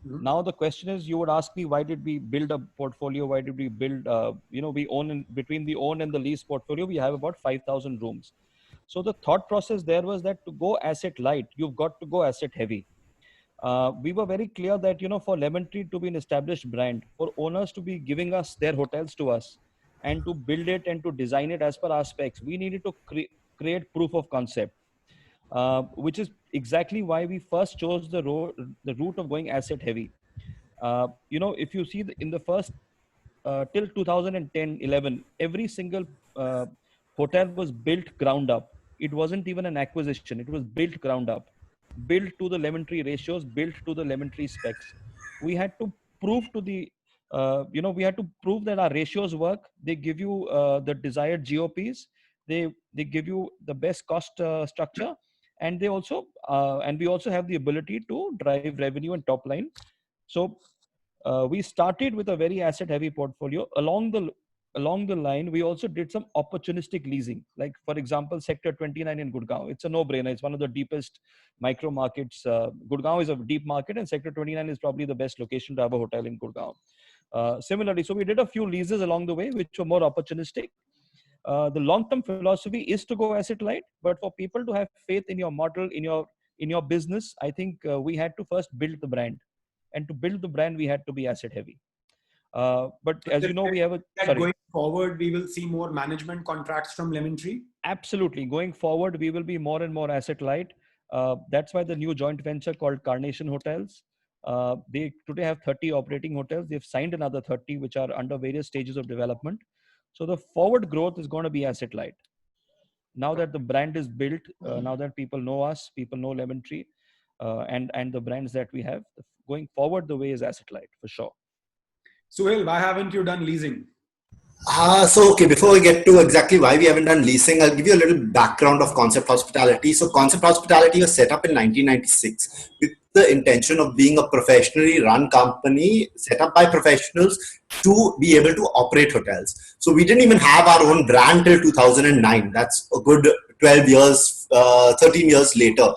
Mm-hmm. Now the question is, you would ask me, why did we build a portfolio? Why did we build, we own, between the own and the lease portfolio, we have about 5,000 rooms. So the thought process there was that to go asset light, you've got to go asset heavy. We were very clear that, for Lemon Tree to be an established brand, for owners to be giving us their hotels to us and to build it and to design it as per our specs, we needed to create proof of concept. Which is exactly why we first chose the route of going asset heavy. If you see in the first till 2010-11, every single hotel was built ground up. It wasn't even an acquisition; it was built ground up, built to the Lemon Tree ratios, built to the Lemon Tree specs. We had to prove to we had to prove that our ratios work. They give you the desired GOPs. They give you the best cost structure. And they also, and we also have the ability to drive revenue and top line. So we started with a very asset-heavy portfolio. Along the line, we also did some opportunistic leasing. Like for example, Sector 29 in Gurgaon. It's a no-brainer. It's one of the deepest micro markets. Gurgaon is a deep market, and Sector 29 is probably the best location to have a hotel in Gurgaon. Similarly, so we did a few leases along the way, which were more opportunistic. The long-term philosophy is to go asset light, but for people to have faith in your model, in your business, I think we had to first build the brand, and to build the brand, we had to be asset heavy. But as you know, we have going forward, we will see more management contracts from Lemon Tree. Absolutely, going forward, we will be more and more asset light. That's why the new joint venture called Carnation Hotels. They today have 30 operating hotels. They've signed another 30, which are under various stages of development. So the forward growth is going to be asset light. Now that the brand is built, now that people know us, people know Lemon Tree, and the brands that we have, going forward, the way is asset light for sure. Suhail, why haven't you done leasing? Okay, before we get to exactly why we haven't done leasing, I'll give you a little background of Concept Hospitality. So Concept Hospitality was set up in 1996 with the intention of being a professionally run company set up by professionals to be able to operate hotels. So we didn't even have our own brand till 2009. That's a good 12 years, 13 years later.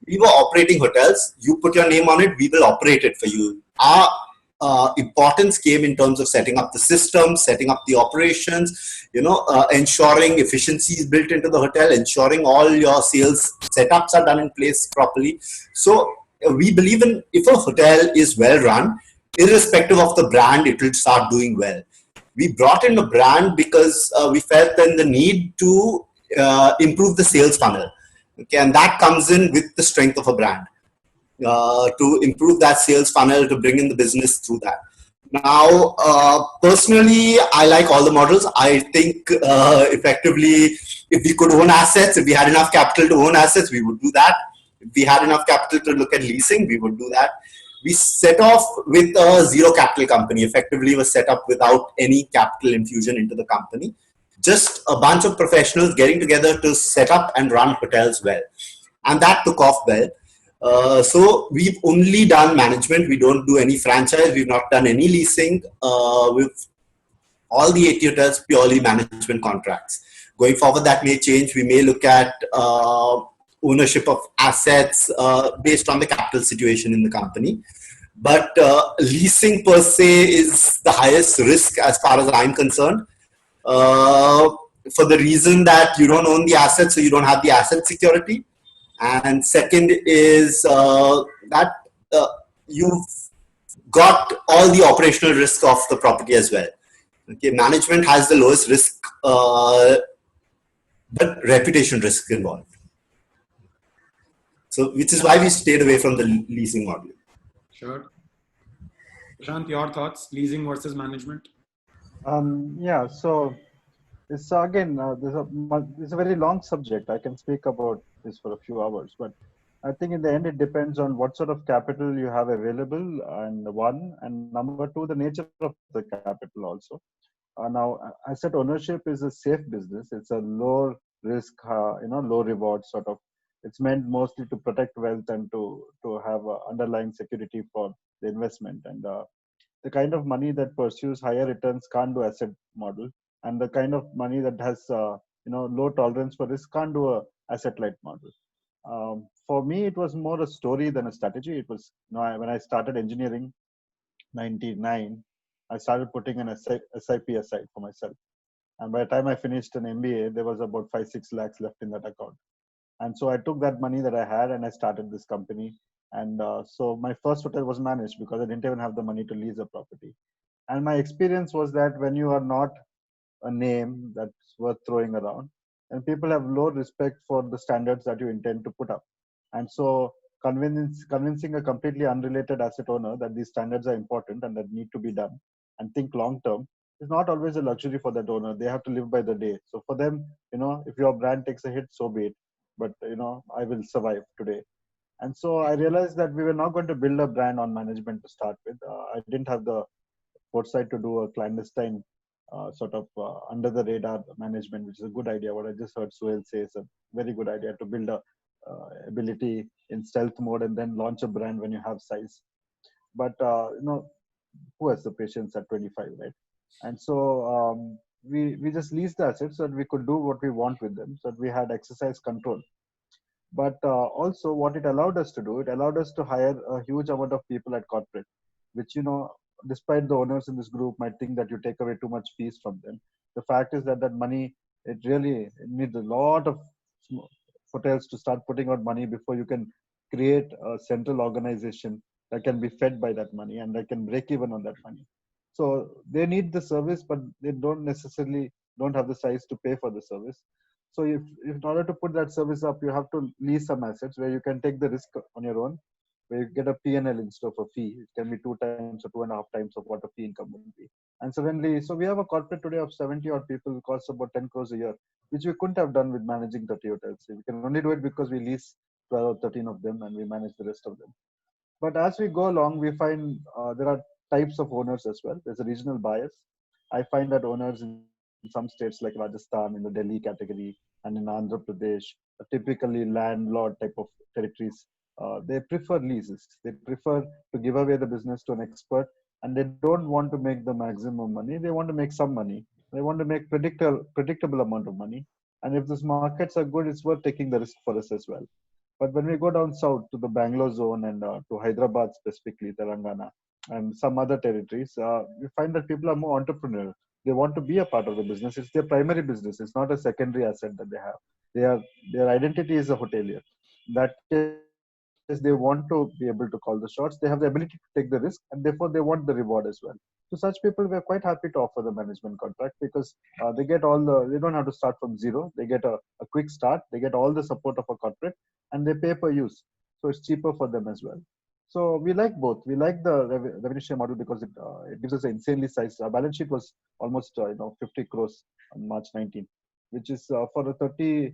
We were operating hotels. You put your name on it, we will operate it for you. Our importance came in terms of setting up the system, setting up the operations, ensuring efficiencies built into the hotel, ensuring all your sales setups are done in place properly. So we believe in, if a hotel is well run, irrespective of the brand, it will start doing well. We brought in a brand because we felt then the need to improve the sales funnel. Okay, and that comes in with the strength of a brand. To improve that sales funnel, to bring in the business through that. Now, personally, I like all the models. I think effectively, if we could own assets, if we had enough capital to own assets, we would do that. If we had enough capital to look at leasing, we would do that. We set off with a zero capital company. Effectively, was set up without any capital infusion into the company. Just a bunch of professionals getting together to set up and run hotels well. And that took off well. So we've only done management. We don't do any franchise. We've not done any leasing. With all the 80 hotels, purely management contracts. Going forward, that may change. We may look at ownership of assets based on the capital situation in the company. But leasing per se is the highest risk as far as I'm concerned. for the reason that you don't own the asset, so you don't have the asset security. And second is that you've got all the operational risk of the property as well. Okay, management has the lowest risk, but reputation risk involved. So, which is why we stayed away from the leasing model. Sure. Prashant, your thoughts, leasing versus management? Yeah, so it's again, it's a very long subject. I can speak about this for a few hours, but I think in the end, it depends on what sort of capital you have available, and one, and number two, the nature of the capital also. Now, asset ownership is a safe business. It's a low risk, low reward sort of. It's meant mostly to protect wealth and to have underlying security for the investment. And the kind of money that pursues higher returns can't do asset model, and the kind of money that has low tolerance for risk can't do a asset light model. For me, it was more a story than a strategy. It was when I started engineering, 99. I started putting an SIP aside for myself. And by the time I finished an MBA, there was about 5-6 lakhs left in that account. And so I took that money that I had and I started this company. And so my first hotel was managed because I didn't even have the money to lease a property. And my experience was that when you are not a name that's worth throwing around, and people have low respect for the standards that you intend to put up. And so convincing a completely unrelated asset owner that these standards are important and that need to be done and think long term is not always a luxury for that owner. They have to live by the day. So for them, if your brand takes a hit, so be it. But I will survive today. And so I realized that we were not going to build a brand on management to start with. I didn't have the foresight to do a clandestine sort of under the radar management, which is a good idea. What I just heard Suhail say is a very good idea, to build a ability in stealth mode and then launch a brand when you have size. But who has the patience at 25, right? And so we just leased the assets so that we could do what we want with them, so that we had exercise control. But also what it allowed us to do, it allowed us to hire a huge amount of people at corporate, which, despite the owners in this group might think that you take away too much fees from them. The fact is that money, it needs a lot of hotels to start putting out money before you can create a central organization that can be fed by that money and that can break even on that money. So they need the service, but they don't have the size to pay for the service. So if in order to put that service up, you have to lease some assets where you can take the risk on your own, where you get a P&L instead of a fee. It can be 2 times or 2.5 times of what a fee income would be. And suddenly, so we have a corporate today of 70 odd people, costs about 10 crores a year, which we couldn't have done with managing 30 hotels. We can only do it because we lease 12 or 13 of them and we manage the rest of them. But as we go along, we find there are types of owners as well. There's a regional bias. I find that owners in some states like Rajasthan, in the Delhi category, and in Andhra Pradesh, typically landlord type of territories, they prefer leases. They prefer to give away the business to an expert, and they don't want to make the maximum money. They want to make some money. They want to make predictable amount of money. And if these markets are good, it's worth taking the risk for us as well. But when we go down south to the Bangalore zone and to Hyderabad specifically, Telangana, and some other territories, we find that people are more entrepreneurial. They want to be a part of the business. It's their primary business. It's not a secondary asset that they have. Their identity is a hotelier. In that case, they want to be able to call the shots. They have the ability to take the risk, and therefore they want the reward as well. To such people, we're quite happy to offer the management contract because they don't have to start from zero. They get a quick start. They get all the support of a corporate, and they pay per use. So it's cheaper for them as well. So we like both. We like the revenue share model because it gives us an insanely sized. Our balance sheet was almost 50 crores on March 19, which is for a 30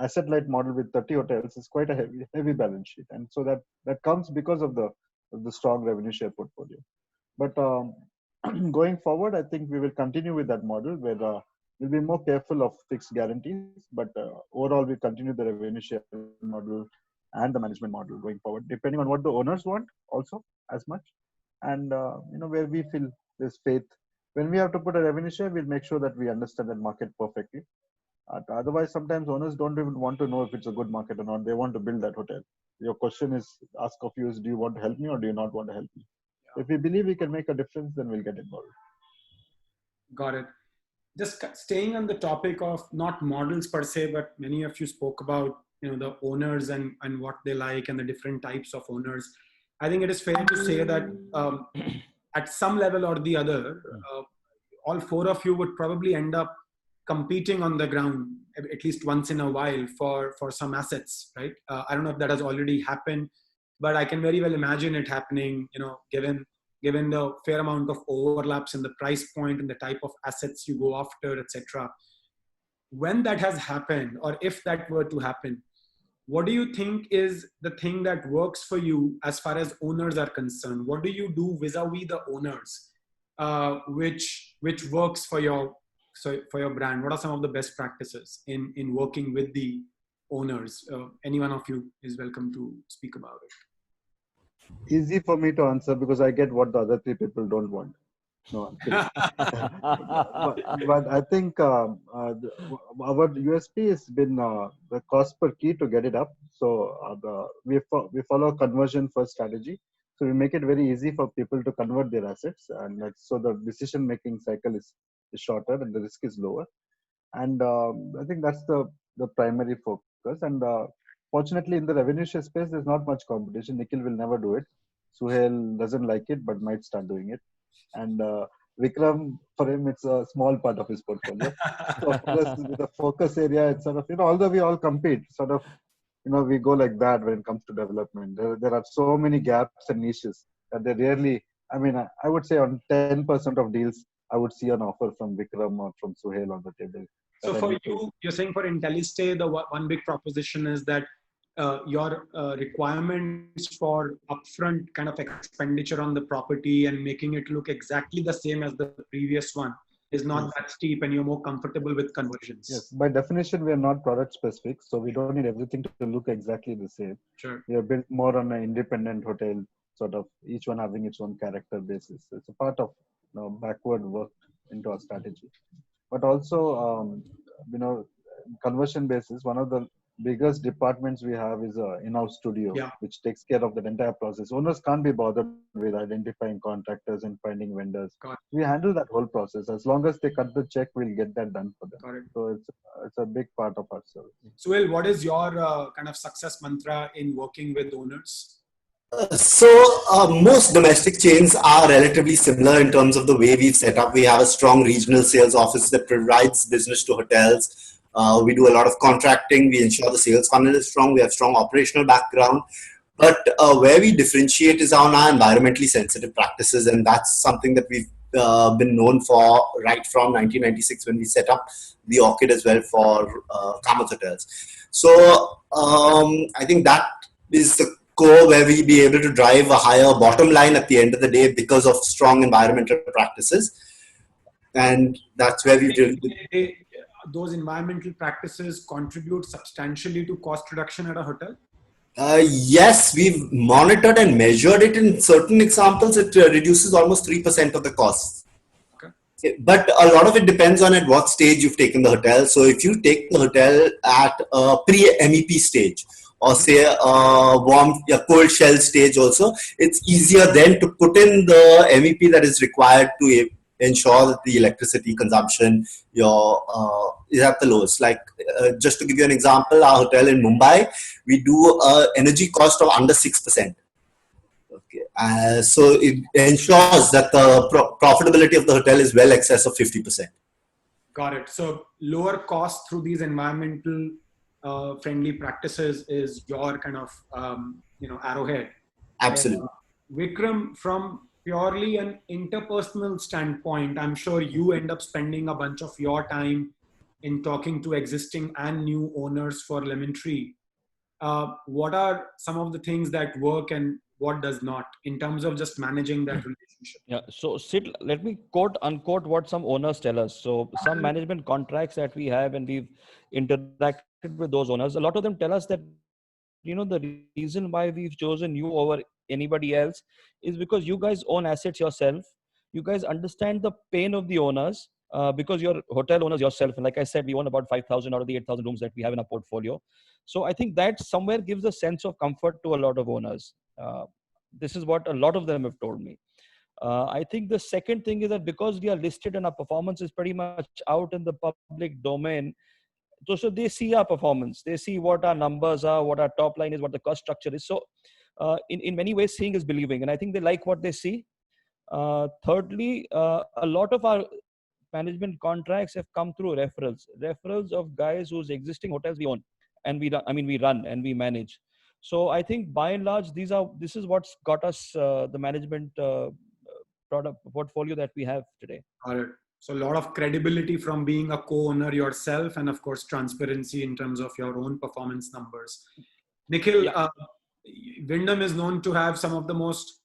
asset light model with 30 hotels is quite a heavy balance sheet, and so that comes because of the strong revenue share portfolio. But going forward, I think we will continue with that model where we'll be more careful of fixed guarantees, but overall we continue the revenue share model and the management model going forward, depending on what the owners want also as much, and where we feel there's faith. When we have to put a revenue share, we'll make sure that we understand that market perfectly. Otherwise, sometimes owners don't even want to know if it's a good market or not. They want to build that hotel. Your question is asked of you is, do you want to help me or do you not want to help me? If we believe we can make a difference, then we'll get involved. Got it. just staying on the topic of not models per se, but many of you spoke about, the owners and what they like and the different types of owners. I think it is fair to say that at some level or the other, all four of you would probably end up competing on the ground at least once in a while for some assets, right? I don't know if that has already happened, but I can very well imagine it happening, given the fair amount of overlaps in the price point and the type of assets you go after, etc. When that has happened, or if that were to happen, what do you think is the thing that works for you as far as owners are concerned? What do you do vis-a-vis the owners, which works for your brand? What are some of the best practices in working with the owners? Any one of you is welcome to speak about it. Easy for me to answer because I get what the other three people don't want. No, I'm kidding. but I think our USP has been the cost per key to get it up. So we follow a conversion first strategy. So we make it very easy for people to convert their assets, and so the decision making cycle is shorter and the risk is lower. And I think that's the primary focus. And fortunately, in the revenue share space, there's not much competition. Nikhil will never do it. Suhail doesn't like it, but might start doing it. And Vikram, for him, it's a small part of his portfolio. So for us, with the focus area, it's sort of, although we all compete, sort of, we go like that when it comes to development. There are so many gaps and niches that they rarely, I would say on 10% of deals, I would see an offer from Vikram or from Suhail on the table. So for you, you're saying for Intellistay, the one big proposition is that your requirements for upfront kind of expenditure on the property and making it look exactly the same as the previous one is not that steep, and you're more comfortable with conversions. Yes, by definition, we are not product specific, so we don't need everything to look exactly the same. Sure. We are built more on an independent hotel, sort of each one having its own character basis. It's a part of backward work into our strategy. But also, conversion basis, one of the biggest departments we have is an in-house studio, which takes care of the entire process. Owners can't be bothered with identifying contractors and finding vendors. We handle that whole process. As long as they cut the check, we'll get that done for them. So it's a big part of our service. Suhail, what is your kind of success mantra in working with owners? Most domestic chains are relatively similar in terms of the way we've set up. We have a strong regional sales office that provides business to hotels. We do a lot of contracting. We ensure the sales funnel is strong. We have strong operational background. But where we differentiate is on our environmentally sensitive practices. And that's something that we've been known for right from 1996 when we set up the Orchid as well for Kamath Hotels. So I think that is the core where we'll be able to drive a higher bottom line at the end of the day because of strong environmental practices. And that's where we do. Those environmental practices contribute substantially to cost reduction at a hotel? Yes, we've monitored and measured it. In certain examples, it reduces almost 3% of the costs. Okay. But a lot of it depends on at what stage you've taken the hotel. So if you take the hotel at a pre-MEP stage, or say a cold shell stage also, it's easier then to put in the MEP that is required to ensure that the electricity consumption is at the lowest. Like just to give you an example, our hotel in Mumbai, we do energy cost of under 6%. Okay, so it ensures that the profitability of the hotel is well excess of 50%. Got it. So lower cost through these environmental friendly practices is your kind of arrowhead. Absolutely. Vikram, from purely an interpersonal standpoint, I'm sure you end up spending a bunch of your time in talking to existing and new owners for Lemon Tree. What are some of the things that work and what does not in terms of just managing that relationship? Yeah. So Sid, let me quote unquote what some owners tell us. So some management contracts that we have and we've interacted with those owners, a lot of them tell us that, the reason why we've chosen you over anybody else is because you guys own assets yourself. You guys understand the pain of the owners because you're hotel owners yourself. And like I said, we own about 5,000 out of the 8,000 rooms that we have in our portfolio. So I think that somewhere gives a sense of comfort to a lot of owners. This is what a lot of them have told me. I think the second thing is that because we are listed and our performance is pretty much out in the public domain, so they see our performance, they see what our numbers are, what our top line is, what the cost structure is. So in many ways, seeing is believing, and I think they like what they see. Thirdly, a lot of our management contracts have come through referrals of guys whose existing hotels we own and we run and we manage. So I think by and large, this is what's got us the management product portfolio that we have today. Got it. So a lot of credibility from being a co-owner yourself, and of course transparency in terms of your own performance numbers. Nikhil, Yeah. Wyndham is known to have some of the most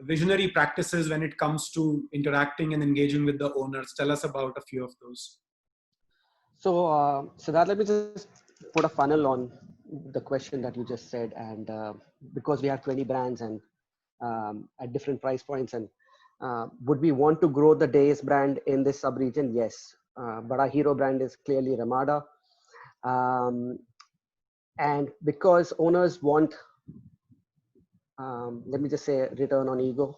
visionary practices when it comes to interacting and engaging with the owners. Tell us about a few of those. So, Sidharth, let me just put a funnel on the question that you just said. And because we have 20 brands and at different price points, and would we want to grow the Days brand in this sub-region? Yes. But our hero brand is clearly Ramada. And because owners want, let me just say, return on ego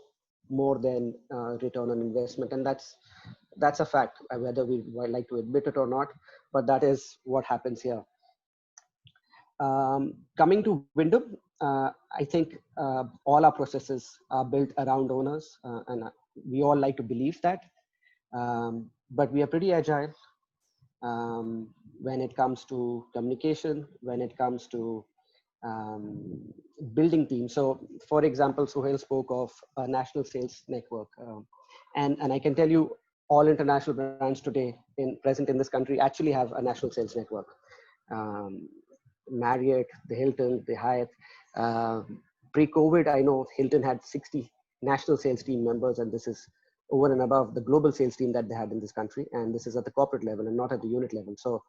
more than return on investment. And that's a fact, whether we would like to admit it or not, but that is what happens here. Coming to Wyndham, I think all our processes are built around owners, and we all like to believe that. But we are pretty agile when it comes to communication, when it comes to building teams. So, for example, Suhail spoke of a national sales network, and I can tell you, all international brands today present in this country actually have a national sales network. Marriott, the Hilton, the Hyatt. Pre-COVID, I know Hilton had 60 national sales team members, and this is over and above the global sales team that they had in this country. And this is at the corporate level and not at the unit level. So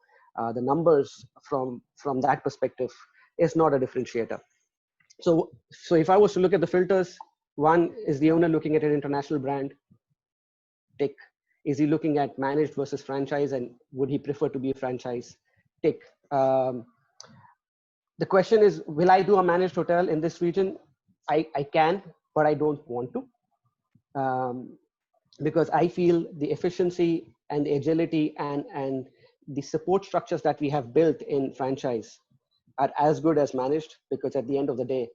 the numbers from that perspective is not a differentiator. So if I was to look at the filters, one, is the owner looking at an international brand? Tick. Is he looking at managed versus franchise, and would he prefer to be a franchise? Tick. The question is, will I do a managed hotel in this region? I can, but I don't want to. Because I feel the efficiency and the agility and the support structures that we have built in franchise are as good as managed, because at the end of the day,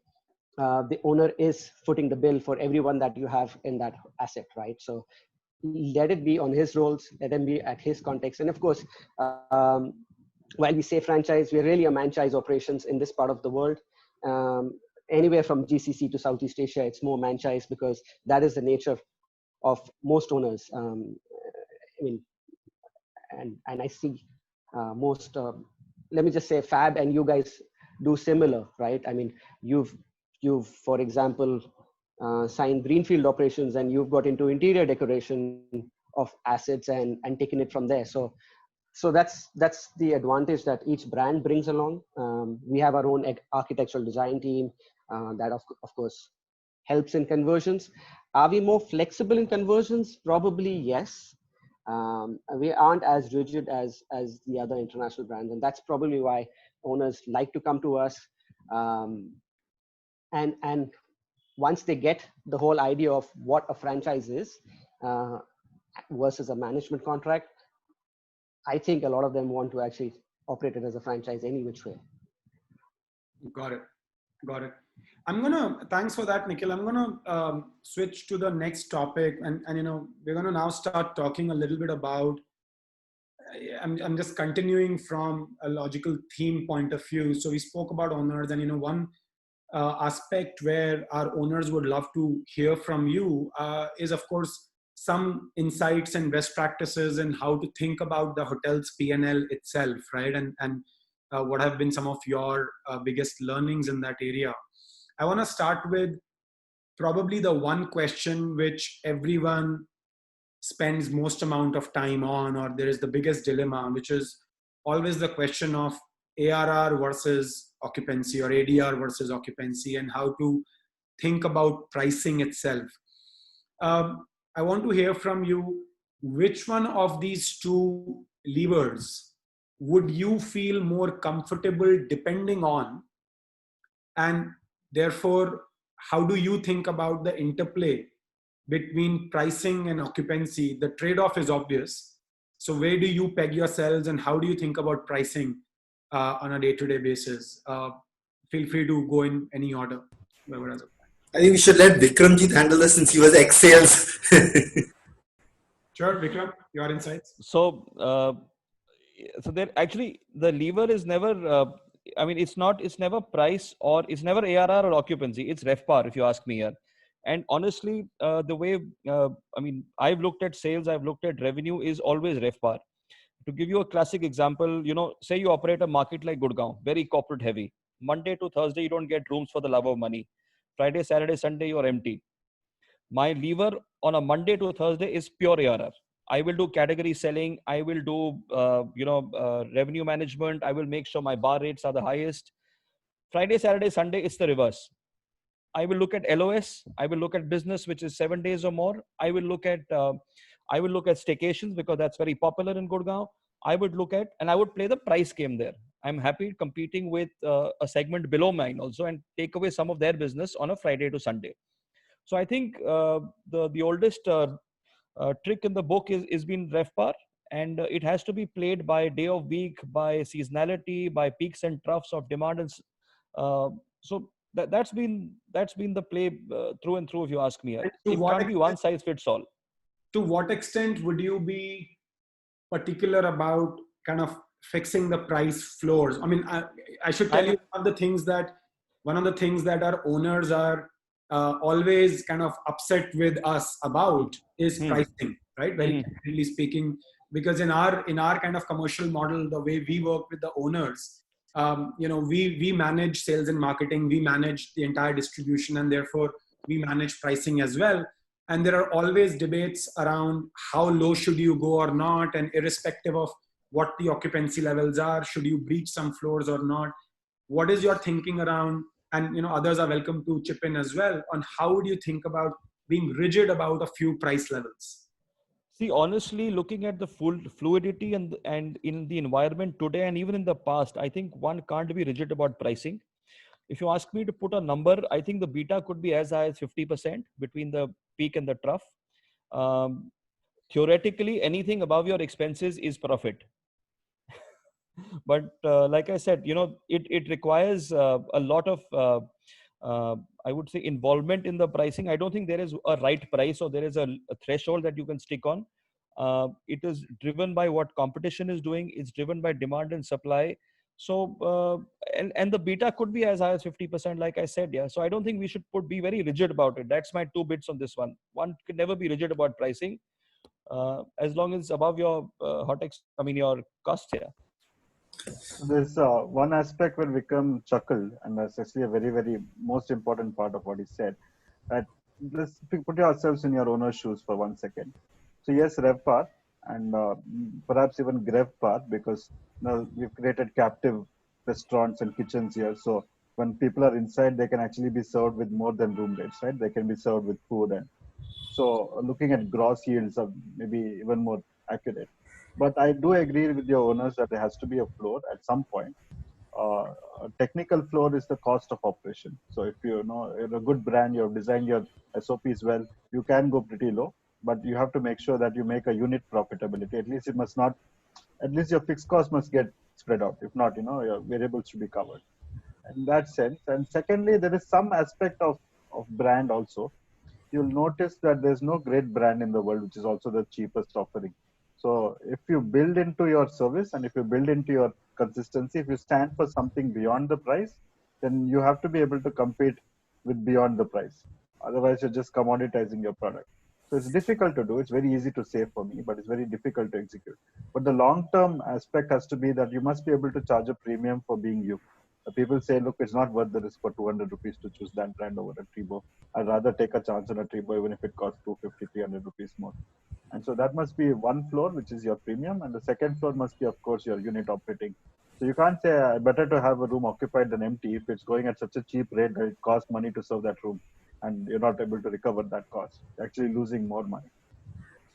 the owner is footing the bill for everyone that you have in that asset, right? So let it be on his roles, let him be at his context. And of course, while we say franchise, we're really a manchise operations in this part of the world. Anywhere from GCC to Southeast Asia, it's more manchise, because that is the nature of most owners. I mean, and I see most, let me just say, Fab and you guys do similar, right? I mean, you've for example, signed greenfield operations, and you've got into interior decoration of assets and taken it from there. So that's the advantage that each brand brings along. We have our own architectural design team that of course helps in conversions. Are we more flexible in conversions? Probably yes. We aren't as rigid as the other international brands, and that's probably why owners like to come to us. And once they get the whole idea of what a franchise is versus a management contract, I think a lot of them want to actually operate it as a franchise any which way. Got it. Thanks for that, Nikhil. I'm gonna switch to the next topic, and we're gonna now start talking a little bit about. I'm just continuing from a logical theme point of view. So we spoke about owners, and one aspect where our owners would love to hear from you is, of course, some insights and best practices and how to think about the hotel's P&L itself, right? And what have been some of your biggest learnings in that area? I want to start with probably the one question which everyone spends most amount of time on, or there is the biggest dilemma, which is always the question of ARR versus occupancy, or ADR versus occupancy, and how to think about pricing itself. I want to hear from you, which one of these two levers would you feel more comfortable depending on, and therefore how do you think about the interplay between pricing and occupancy, the trade-off is obvious. So where do you peg yourselves, and how do you think about pricing on a day-to-day basis? Feel free to go in any order. Whoever has a plan. I think we should let Vikramjit handle this since he was ex-sales. Sure, Vikram, your insights. So there actually the lever is never. I mean, it's never price, or it's never ARR or occupancy. It's RevPAR, if you ask me here. And honestly, the way I mean, I've looked at sales, I've looked at revenue, is always RevPAR. To give you a classic example, say you operate a market like Gurgaon, very corporate heavy. Monday to Thursday, you don't get rooms for the love of money. Friday, Saturday, Sunday, you're empty. My lever on a Monday to Thursday is pure ARR. I will do category selling. I will do, revenue management. I will make sure my bar rates are the highest. Friday, Saturday, Sunday, it's the reverse. I will look at LOS. I will look at business, which is 7 days or more. I will look at staycations, because that's very popular in Gurgaon. I would look at, and I would play the price game there. I'm happy competing with a segment below mine also, and take away some of their business on a Friday to Sunday. So I think the oldest trick in the book is been RevPAR, and it has to be played by day of week, by seasonality, by peaks and troughs of demand, and so that's been the play through and through, if you ask me. It can't be one size fits all. To what extent would you be particular about kind of fixing the price floors? I mean, I should tell you one of the things that our owners are always kind of upset with us about is pricing, right? Very candidly speaking, because in our kind of commercial model, the way we work with the owners, we manage sales and marketing, we manage the entire distribution, and therefore we manage pricing as well. And there are always debates around how low should you go or not, and irrespective of what the occupancy levels are, should you breach some floors or not? What is your thinking around, and others are welcome to chip in as well, on how would you think about being rigid about a few price levels? See, honestly, looking at the full fluidity and in the environment today and even in the past, I think one can't be rigid about pricing. If you ask me to put a number, I think the beta could be as high as 50% between the peak and the trough. Theoretically, anything above your expenses is profit. But like I said, it requires a lot of, I would say, involvement in the pricing. I don't think there is a right price, or there is a threshold that you can stick on. It is driven by what competition is doing. It's driven by demand and supply. So, and the beta could be as high as 50%, like I said. Yeah. So I don't think we should be very rigid about it. That's my 2 bits on this one. One could never be rigid about pricing, as long as above your your cost here. There's one aspect where Vikram chuckled, and that's actually a very, very most important part of what he said. That let's put ourselves in your owner's shoes for 1 second. So yes, RevPAR, and perhaps even GrevPAR, because we've created captive restaurants and kitchens here. So when people are inside, they can actually be served with more than room rates, right? They can be served with food, and so looking at gross yields are maybe even more accurate. But I do agree with your owners that there has to be a floor at some point. A technical floor is the cost of operation. So if you're a good brand, you've designed your SOPs well, you can go pretty low, but you have to make sure that you make a unit profitability. At least your fixed cost must get spread out. If not, your variables should be covered in that sense. And secondly, there is some aspect of brand also. You'll notice that there's no great brand in the world which is also the cheapest offering. So if you build into your service, and if you build into your consistency, if you stand for something beyond the price, then you have to be able to compete with beyond the price. Otherwise, you're just commoditizing your product. So it's difficult to do. It's very easy to say for me, but it's very difficult to execute. But the long-term aspect has to be that you must be able to charge a premium for being you. People say, look, it's not worth the risk for 200 rupees to choose that brand over a Treebo. I'd rather take a chance on a Treebo even if it costs 250, 300 rupees more. And so that must be one floor, which is your premium. And the second floor must be, of course, your unit operating. So you can't say better to have a room occupied than empty if it's going at such a cheap rate that it costs money to serve that room and you're not able to recover that cost. You're actually losing more money.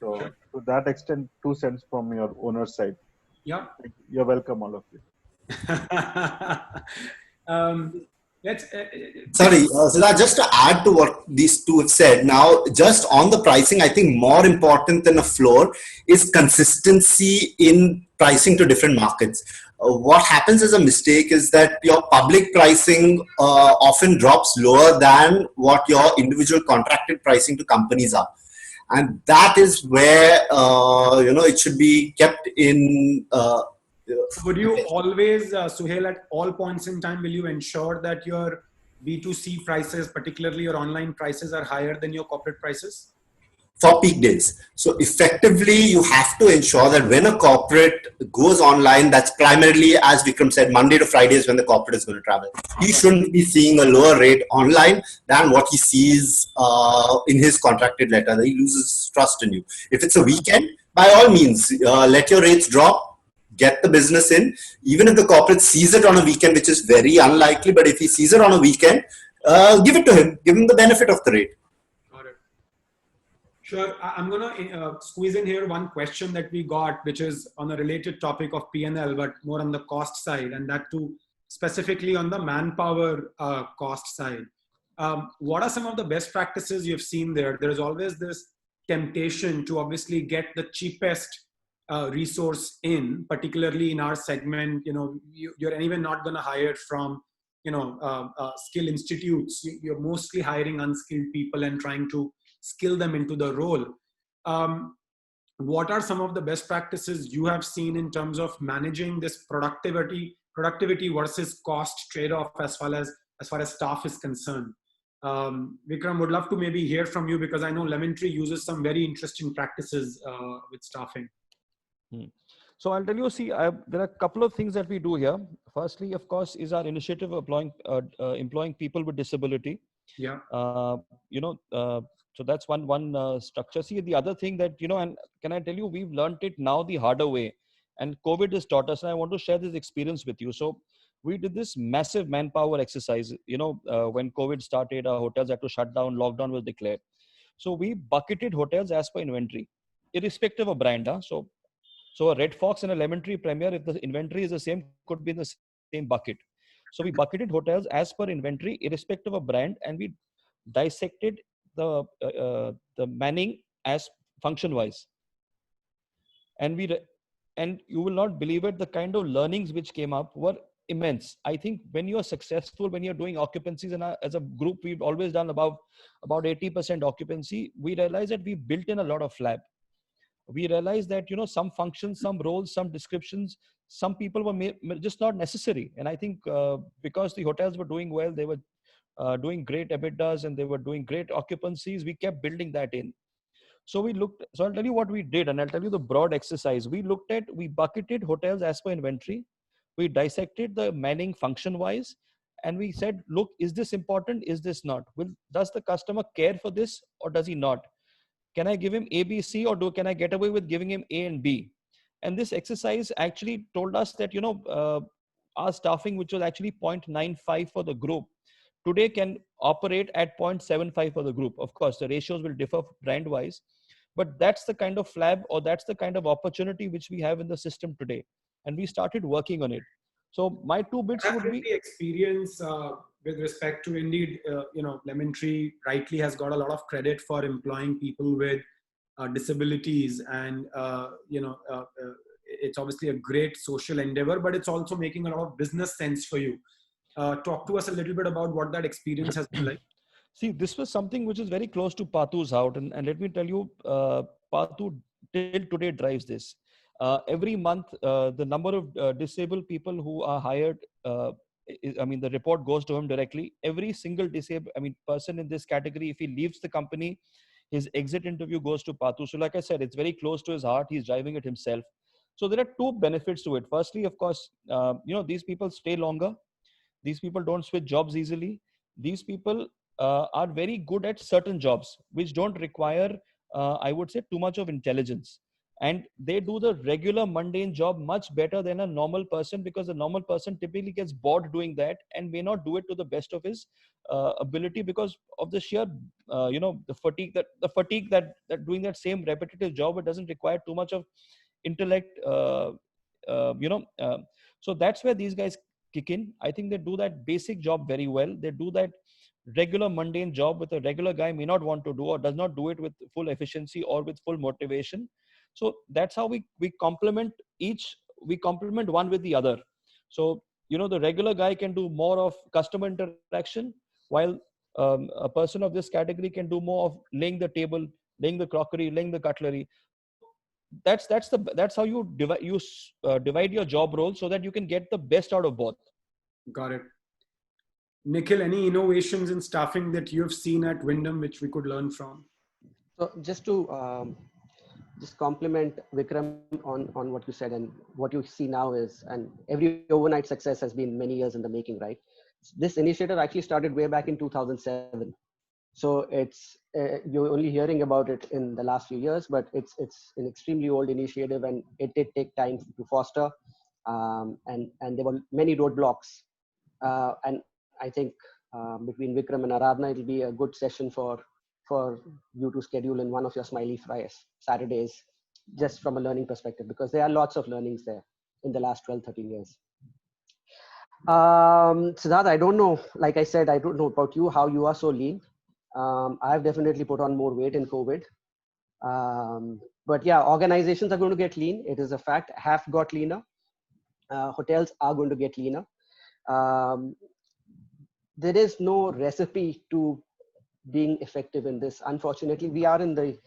So to that extent, 2 cents from your owner's side. Yeah. You're welcome, all of you. let's Sorry, Siddharth, just to add to what these two have said, now just on the pricing, I think more important than a floor is consistency in pricing to different markets. What happens as a mistake is that your public pricing often drops lower than what your individual contracted pricing to companies are. And that is where, it should be kept in. Would you always, Suhail, at all points in time, will you ensure that your B2C prices, particularly your online prices, are higher than your corporate prices? For peak days. So effectively, you have to ensure that when a corporate goes online, that's primarily, as Vikram said, Monday to Friday is when the corporate is going to travel. He shouldn't be seeing a lower rate online than what he sees in his contracted letter. He loses trust in you. If it's a weekend, by all means, let your rates drop, get the business in. Even if the corporate sees it on a weekend, which is very unlikely, but if he sees it on a weekend, give it to him. Give him the benefit of the rate. Sure. I'm going to squeeze in here one question that we got, which is on a related topic of P&L, but more on the cost side, and that too specifically on the manpower cost side. What are some of the best practices you've seen there? There's always this temptation to obviously get the cheapest resource in, particularly in our segment. You're even not going to hire from, skill institutes. You're mostly hiring unskilled people and trying to skill them into the role. What are some of the best practices you have seen in terms of managing this productivity versus cost trade-off as far as staff is concerned? Vikram, would love to maybe hear from you, because I know Lemon Tree uses some very interesting practices with staffing. So I'll tell you, there are a couple of things that we do here. Firstly, of course, is our initiative of employing people with disability. Yeah. So that's one structure. See, the other thing that, and can I tell you, we've learned it now the harder way. And COVID has taught us, and I want to share this experience with you. So we did this massive manpower exercise, when COVID started, our hotels had to shut down, lockdown was declared. So we bucketed hotels as per inventory, irrespective of brand. So a Red Fox and a Lemon Tree Premier, if the inventory is the same, could be in the same bucket. So we bucketed hotels as per inventory, irrespective of brand, and we dissected the manning as function wise. And you will not believe it, the kind of learnings which came up were immense. I think when you are successful, when you're doing occupancies, and as a group, we've always done about 80% occupancy, we realized that we built in a lot of flab. We realized that, some functions, some roles, some descriptions, some people were just not necessary. And I think because the hotels were doing well, they were doing great EBITDAs and they were doing great occupancies, we kept building that in. So I'll tell you what we did, and I'll tell you the broad exercise. We bucketed hotels as per inventory. We dissected the manning function wise, and we said, look, is this important? Is this not? Does the customer care for this or does he not? Can I give him A, B, C, or can I get away with giving him A and B? And this exercise actually told us that, our staffing, which was actually 0.95 for the group, today can operate at 0.75 for the group. Of course, the ratios will differ brand wise, but that's the kind of flab, or that's the kind of opportunity which we have in the system today. And we started working on it. So my two bits would be experience with respect to, indeed, Lemon Tree rightly has got a lot of credit for employing people with disabilities, and it's obviously a great social endeavor, but it's also making a lot of business sense for you. Talk to us a little bit about what that experience has been like. See, this was something which is very close to Pathu's heart, and let me tell you, Pathu till today drives this. Every month, the number of disabled people who are hired, the report goes to him directly. Every single person in this category, if he leaves the company, his exit interview goes to Pathu. So like I said, it's very close to his heart. He's driving it himself. So there are two benefits to it. Firstly, of course, these people stay longer. These people don't switch jobs easily. These people are very good at certain jobs, which don't require, I would say, too much of intelligence. And they do the regular mundane job much better than a normal person, because a normal person typically gets bored doing that and may not do it to the best of his ability, because of the sheer, the fatigue that doing that same repetitive job, it doesn't require too much of intellect, so that's where these guys kick in. I think they do that basic job very well. They do that regular mundane job with a regular guy may not want to do, or does not do it with full efficiency or with full motivation. So that's how we complement we complement one with the other. So, the regular guy can do more of customer interaction, while a person of this category can do more of laying the table, laying the crockery, laying the cutlery. So that's how you divide your job role so that you can get the best out of both. Got it. Nikhil, any innovations in staffing that you've seen at Wyndham which we could learn from? So just to just compliment Vikram on what you said, and what you see now is, and every overnight success has been many years in the making, right? This initiative actually started way back in 2007. So it's you're only hearing about it in the last few years, but it's an extremely old initiative, and it did take time to foster, and there were many roadblocks, and I think between Vikram and Aradhana, it'll be a good session for you to schedule in one of your Smiley Saturdays, just from a learning perspective, because there are lots of learnings there in the last 12, 13 years. Sidharth, I don't know, like I said, I don't know about you, how you are so lean. I've definitely put on more weight in COVID. But yeah, organizations are going to get lean. It is a fact. Have got leaner. Hotels are going to get leaner. There is no recipe to being effective in this. Unfortunately, we are in the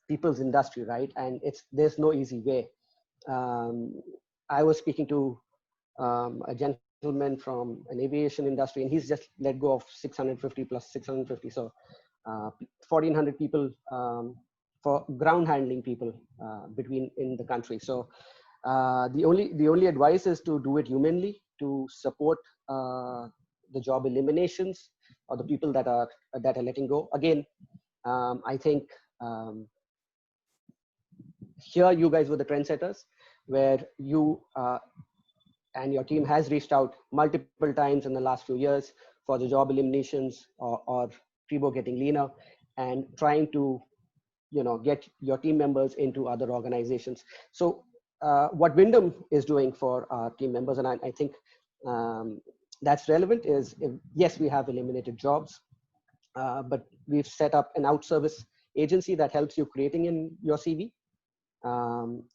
people's industry, right? And there's no easy way. I was speaking to a gentleman from an aviation industry, and he's just let go of 650 plus 650. So 1,400 people for ground handling people in the country. So the only advice is to do it humanly, to support the job eliminations or the people that are letting go. Again, I think here you guys were the trendsetters, where you and your team has reached out multiple times in the last few years for the job eliminations or Treebo getting leaner, and trying to get your team members into other organizations. So what Wyndham is doing for our team members, and I think that's relevant, is yes, we have eliminated jobs, but we've set up an outservice agency that helps you creating in your CV,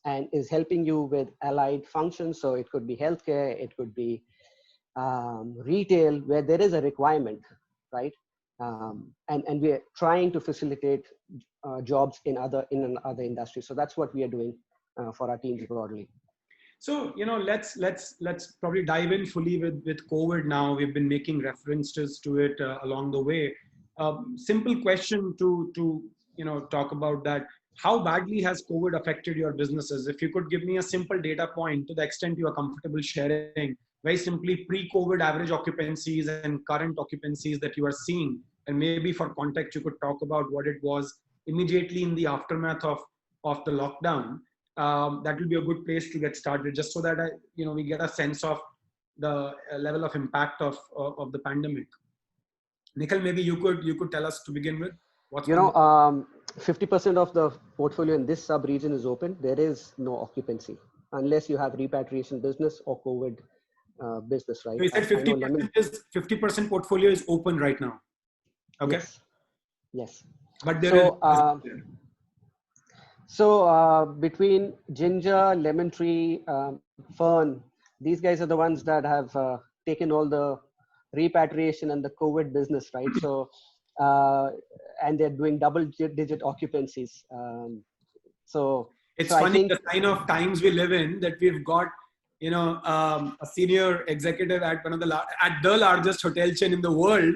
and is helping you with allied functions. So it could be healthcare, it could be retail, where there is a requirement, right? And we are trying to facilitate jobs in other industries. So that's what we are doing for our teams broadly. So, let's probably dive in fully with COVID now. We've been making references to it along the way. Simple question to talk about that. How badly has COVID affected your businesses? If you could give me a simple data point to the extent you are comfortable sharing, very simply, pre-COVID average occupancies and current occupancies that you are seeing, and maybe for context, you could talk about what it was immediately in the aftermath of the lockdown. That will be a good place to get started, just so that we get a sense of the level of impact of the pandemic. Nikhil, maybe you could tell us to begin with. 50% of the portfolio in this sub-region is open. There is no occupancy unless you have repatriation business or COVID business, right? So you said 50% portfolio is open right now. Okay. Yes. But there So between Ginger, Lemon Tree, Fern, these guys are the ones that have taken all the repatriation and the COVID business, right? So, and they're doing double-digit occupancies. It's funny, the sign of times we live in, that we've got, a senior executive at the largest hotel chain in the world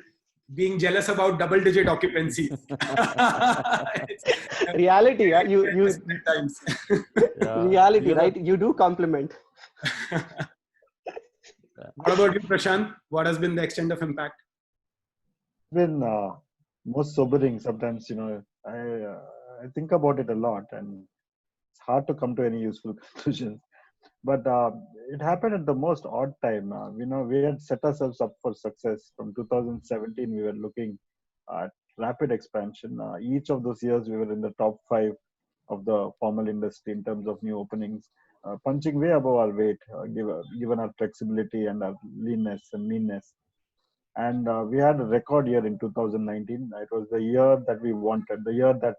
being jealous about double-digit occupancy. Reality, you times. reality, right? You do compliment. What about you, Prashant? What has been the extent of impact? It's been most sobering sometimes. I think about it a lot, and it's hard to come to any useful conclusions. But it happened at the most odd time. We had set ourselves up for success. From 2017, we were looking at rapid expansion. Each of those years, we were in the top 5 of the formal industry in terms of new openings. punching way above our weight, given our flexibility and our leanness and meanness. And we had a record year in 2019. It was the year that we wanted, the year that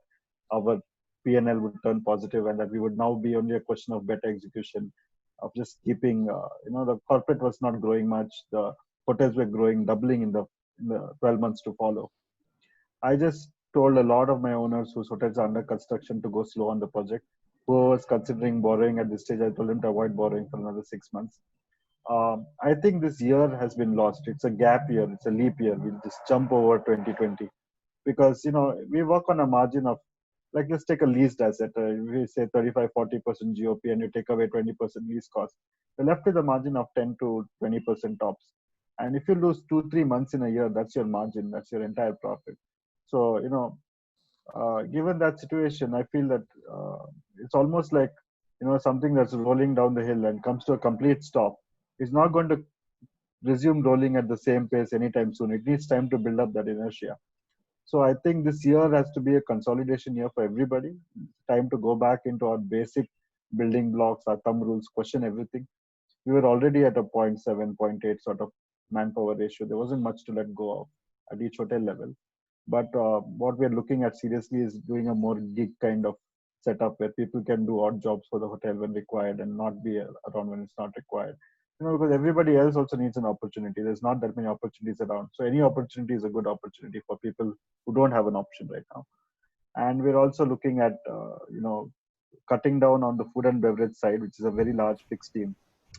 our P&L would turn positive, and that we would now be only a question of better execution, of just keeping, the corporate was not growing much. The hotels were growing, doubling in the 12 months to follow. I just told a lot of my owners whose hotels are under construction to go slow on the project. Who was considering borrowing at this stage, I told him to avoid borrowing for another 6 months. I think this year has been lost. It's a gap year. It's a leap year. We'll just jump over 2020 because, we work on a margin of, like, let's take a leased asset. We say 35-40% GOP and you take away 20% lease cost. You're left with a margin of 10 to 20% tops. And if you lose 2-3 months in a year, that's your margin. That's your entire profit. So, given that situation, I feel that it's almost like, something that's rolling down the hill and comes to a complete stop. It's not going to resume rolling at the same pace anytime soon. It needs time to build up that inertia. So I think this year has to be a consolidation year for everybody. Time to go back into our basic building blocks, our thumb rules, question everything. We were already at a 0.7, 0.8 sort of manpower ratio. There wasn't much to let go of at each hotel level. But what we're looking at seriously is doing a more gig kind of setup where people can do odd jobs for the hotel when required and not be around when it's not required. Because everybody else also needs an opportunity. There's not that many opportunities around. So any opportunity is a good opportunity for people who don't have an option right now. And we're also looking at, cutting down on the food and beverage side, which is a very large fixed team,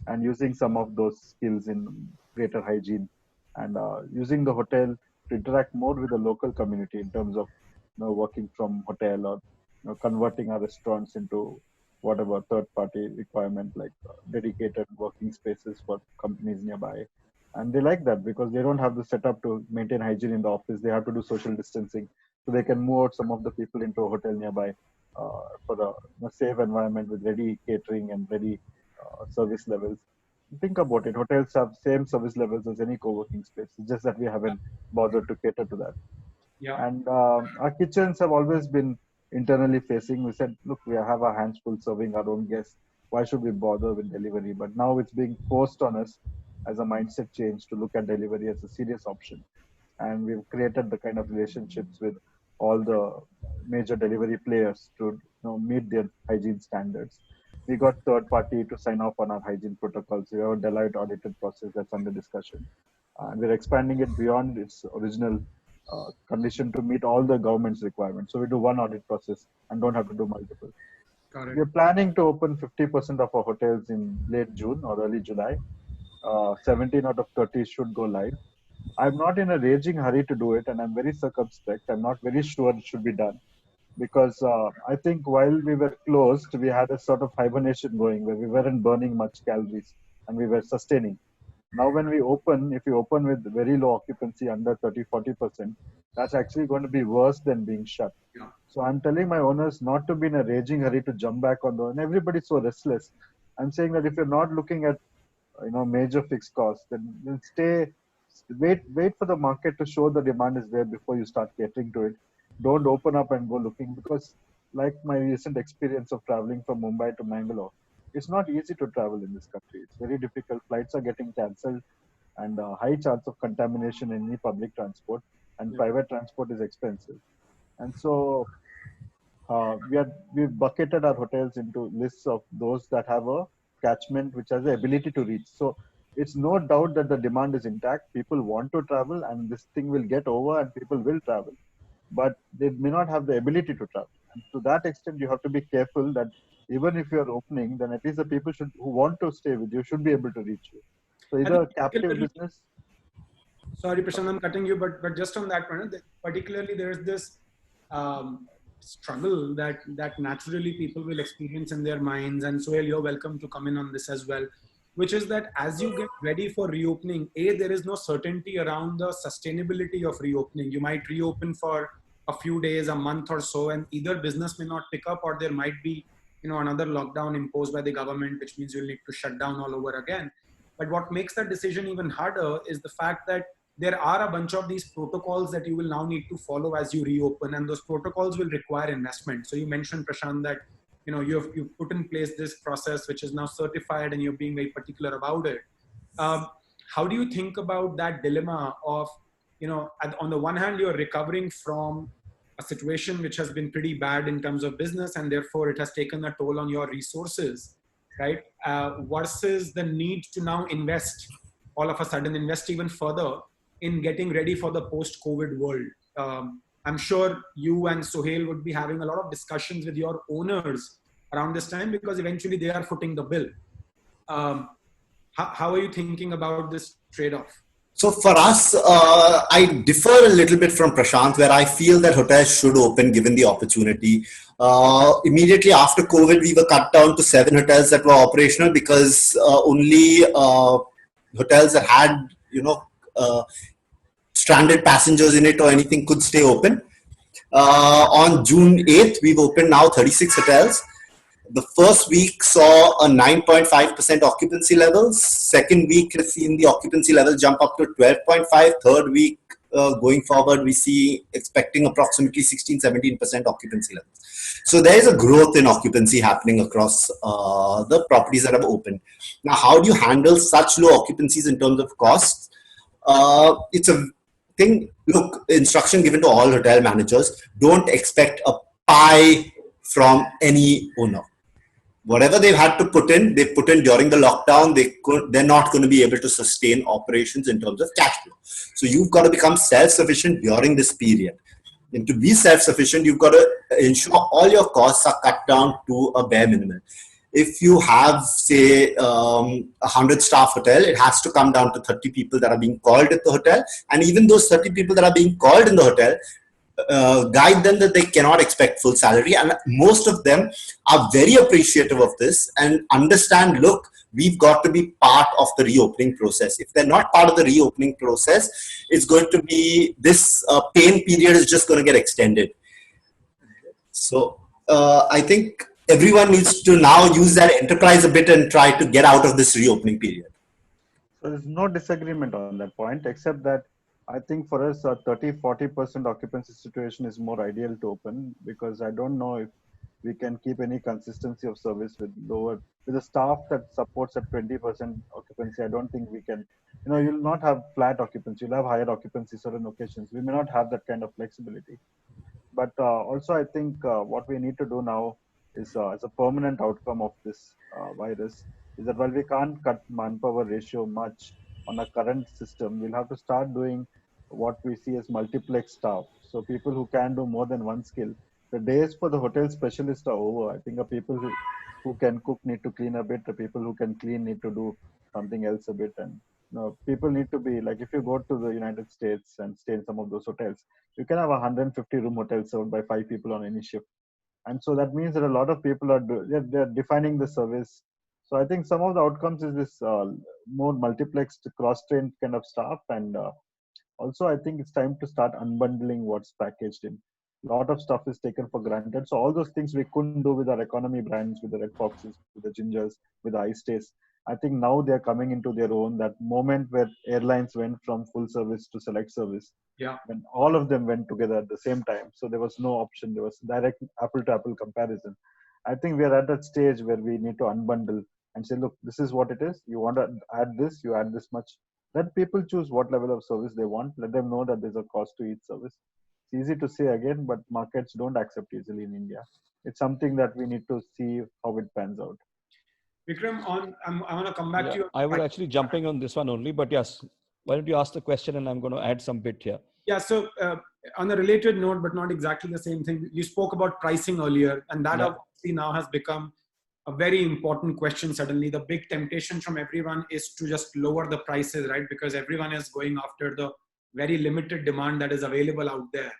and using some of those skills in greater hygiene and using the hotel to interact more with the local community in terms of working from hotel or converting our restaurants into whatever third-party requirement like dedicated working spaces for companies nearby. And they like that because they don't have the setup to maintain hygiene in the office. They have to do social distancing. So they can move out some of the people into a hotel nearby for a safe environment with ready catering and ready service levels. Think about it. Hotels have same service levels as any co-working space. It's just that we haven't bothered to cater to that. Yeah. And our kitchens have always been internally facing. We said, look, we have our hands full serving our own guests. Why should we bother with delivery? But now it's being forced on us as a mindset change to look at delivery as a serious option. And we've created the kind of relationships with all the major delivery players to meet their hygiene standards. We got third party to sign off on our hygiene protocols. We have a Deloitte audited process that's under discussion. And we're expanding it beyond its original condition to meet all the government's requirements. So we do one audit process and don't have to do multiple. We're planning to open 50% of our hotels in late June or early July. 17 out of 30 should go live. I'm not in a raging hurry to do it, and I'm very circumspect. I'm not very sure it should be done because I think while we were closed, we had a sort of hibernation going where we weren't burning much calories and we were sustaining. Now, when we open, if we open with very low occupancy under 30-40%, that's actually going to be worse than being shut. Yeah. So I'm telling my owners not to be in a raging hurry to jump back on and everybody's so restless. I'm saying that if you're not looking at major fixed costs, then wait for the market to show the demand is there before you start catering to it. Don't open up and go looking because, like my recent experience of traveling from Mumbai to Mangalore, it's not easy to travel in this country. It's very difficult. Flights are getting cancelled and a high chance of contamination in any public transport, and private transport is expensive. And so we've bucketed our hotels into lists of those that have a catchment which has the ability to reach. So it's no doubt that the demand is intact. People want to travel and this thing will get over and people will travel. But they may not have the ability to travel. And to that extent, you have to be careful that even if you're opening, then at least the people who want to stay with you should be able to reach you. So either captive business. Sorry, Prashant, I'm cutting you, but just on that point, particularly there is this struggle that naturally people will experience in their minds. And Suhail, you're welcome to come in on this as well, which is that as you get ready for reopening, there is no certainty around the sustainability of reopening. You might reopen for a few days, a month or so, and either business may not pick up or there might be another lockdown imposed by the government, which means you'll need to shut down all over again. But what makes that decision even harder is the fact that there are a bunch of these protocols that you will now need to follow as you reopen, and those protocols will require investment. So you mentioned, Prashant, that you've put in place this process which is now certified and you're being very particular about it. How do you think about that dilemma of, on the one hand, you're recovering from a situation which has been pretty bad in terms of business, and therefore it has taken a toll on your resources, right? Versus the need to now all of a sudden invest even further in getting ready for the post-COVID world. I'm sure you and Suhail would be having a lot of discussions with your owners around this time, because eventually they are footing the bill. How are you thinking about this trade-off? So for us, I differ a little bit from Prashant, where I feel that hotels should open given the opportunity. Immediately after COVID, we were cut down to 7 hotels that were operational, because only hotels that had, stranded passengers in it or anything could stay open. On June 8th, we've opened now 36 hotels. The first week saw a 9.5% occupancy levels. Second week has seen the occupancy level jump up to 12.5. Third week, going forward, we see expecting approximately 16-17% occupancy levels. So there is a growth in occupancy happening across the properties that have opened. Now, how do you handle such low occupancies in terms of costs? It's a thing. Look, instruction given to all hotel managers: don't expect a pie from any owner. Whatever they've had to put in, they put in during the lockdown. They're not going to be able to sustain operations in terms of cash flow. So you've got to become self-sufficient during this period. And to be self-sufficient, you've got to ensure all your costs are cut down to a bare minimum. If you have, say, a 100-staff hotel, it has to come down to 30 people that are being called at the hotel. And even those 30 people that are being called in the hotel, guide them that they cannot expect full salary, and most of them are very appreciative of this and understand, look, we've got to be part of the reopening process. If they're not part of the reopening process, it's going to be this pain period is just going to get extended. So I think everyone needs to now use that enterprise a bit and try to get out of this reopening period. So there's no disagreement on that point, except that I think for us, a 30-40% occupancy situation is more ideal to open, because I don't know if we can keep any consistency of service with a staff that supports at 20% occupancy. I don't think we can, you'll not have flat occupancy, you'll have higher occupancy certain occasions. We may not have that kind of flexibility. But also I think what we need to do now is as a permanent outcome of this virus is that while we can't cut manpower ratio much on a current system, we'll have to start doing what we see as multiplex staff. So people who can do more than one skill. The days for the hotel specialists are over. I think the people who can cook need to clean a bit. The people who can clean need to do something else a bit. And people need to be like, if you go to the United States and stay in some of those hotels, you can have a 150-room hotel served by 5 people on any shift. And so that means that a lot of people they're defining the service. So I think some of the outcomes is this more multiplexed, cross-trained kind of staff. And also, I think it's time to start unbundling what's packaged in. A lot of stuff is taken for granted. So all those things we couldn't do with our economy brands, with the Red Foxes, with the Gingers, with the iStays. I think now they're coming into their own. That moment where airlines went from full service to select service, when all of them went together at the same time. So there was no option. There was direct apple-to-apple comparison. I think we are at that stage where we need to unbundle and say, look, this is what it is. You want to add this, you add this much. Let people choose what level of service they want. Let them know that there's a cost to each service. It's easy to say again, but markets don't accept easily in India. It's something that we need to see how it pans out. Vikram, I want to come back to you. I was actually jumping on this one only, but yes, why don't you ask the question and I'm going to add some bit here. Yeah, so on a related note, but not exactly the same thing, you spoke about pricing earlier, and that obviously now has become a very important question. Suddenly, the big temptation from everyone is to just lower the prices, right? Because everyone is going after the very limited demand that is available out there.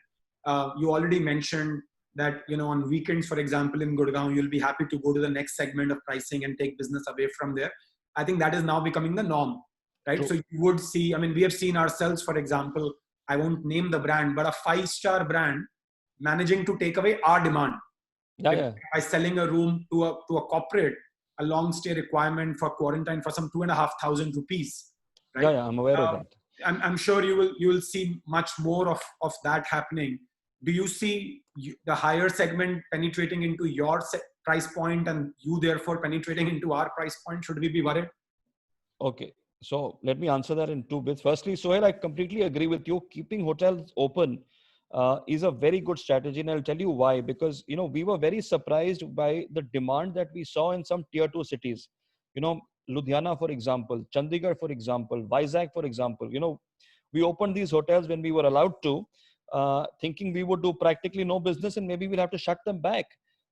You already mentioned that, on weekends, for example, in Gurgaon, you'll be happy to go to the next segment of pricing and take business away from there. I think that is now becoming the norm, right? True. So you would see, we have seen ourselves, for example, I won't name the brand, but a 5-star brand managing to take away our demand. By selling a room to a corporate, a long stay requirement for quarantine for some 2,500 rupees. Right? I'm aware of that. I'm sure you will see much more of that happening. Do you see the higher segment penetrating into your price point and you therefore penetrating into our price point? Should we be worried? Okay. So let me answer that in two bits. Firstly, Suhail, I completely agree with you. Keeping hotels open is a very good strategy. And I'll tell you why. Because, we were very surprised by the demand that we saw in some tier 2 cities. Ludhiana, for example, Chandigarh, for example, Vizag, for example. We opened these hotels when we were allowed to, thinking we would do practically no business and maybe we'll have to shut them back.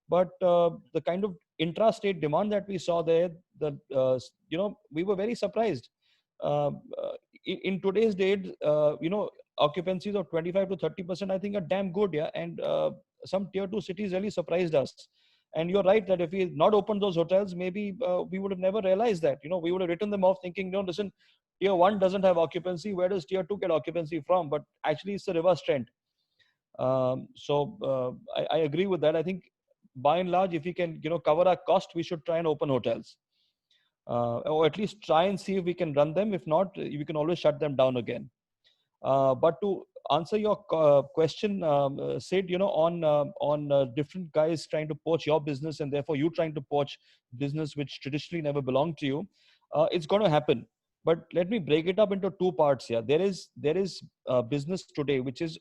But the kind of intra-state demand that we saw there, we were very surprised. In today's date, occupancies of 25 to 30%, I think are damn good. Yeah. And some tier 2 cities really surprised us. And you're right that if we had not opened those hotels, maybe we would have never realized that. We would have written them off thinking, no, listen, tier 1 doesn't have occupancy. Where does tier 2 get occupancy from? But actually, it's a reverse trend. I agree with that. I think by and large, if we can, cover our cost, we should try and open hotels. Or at least try and see if we can run them. If not, we can always shut them down again. But to answer your question, Sid, on different guys trying to poach your business and therefore you trying to poach business which traditionally never belonged to you, it's going to happen. But let me break it up into two parts here. There is business today which is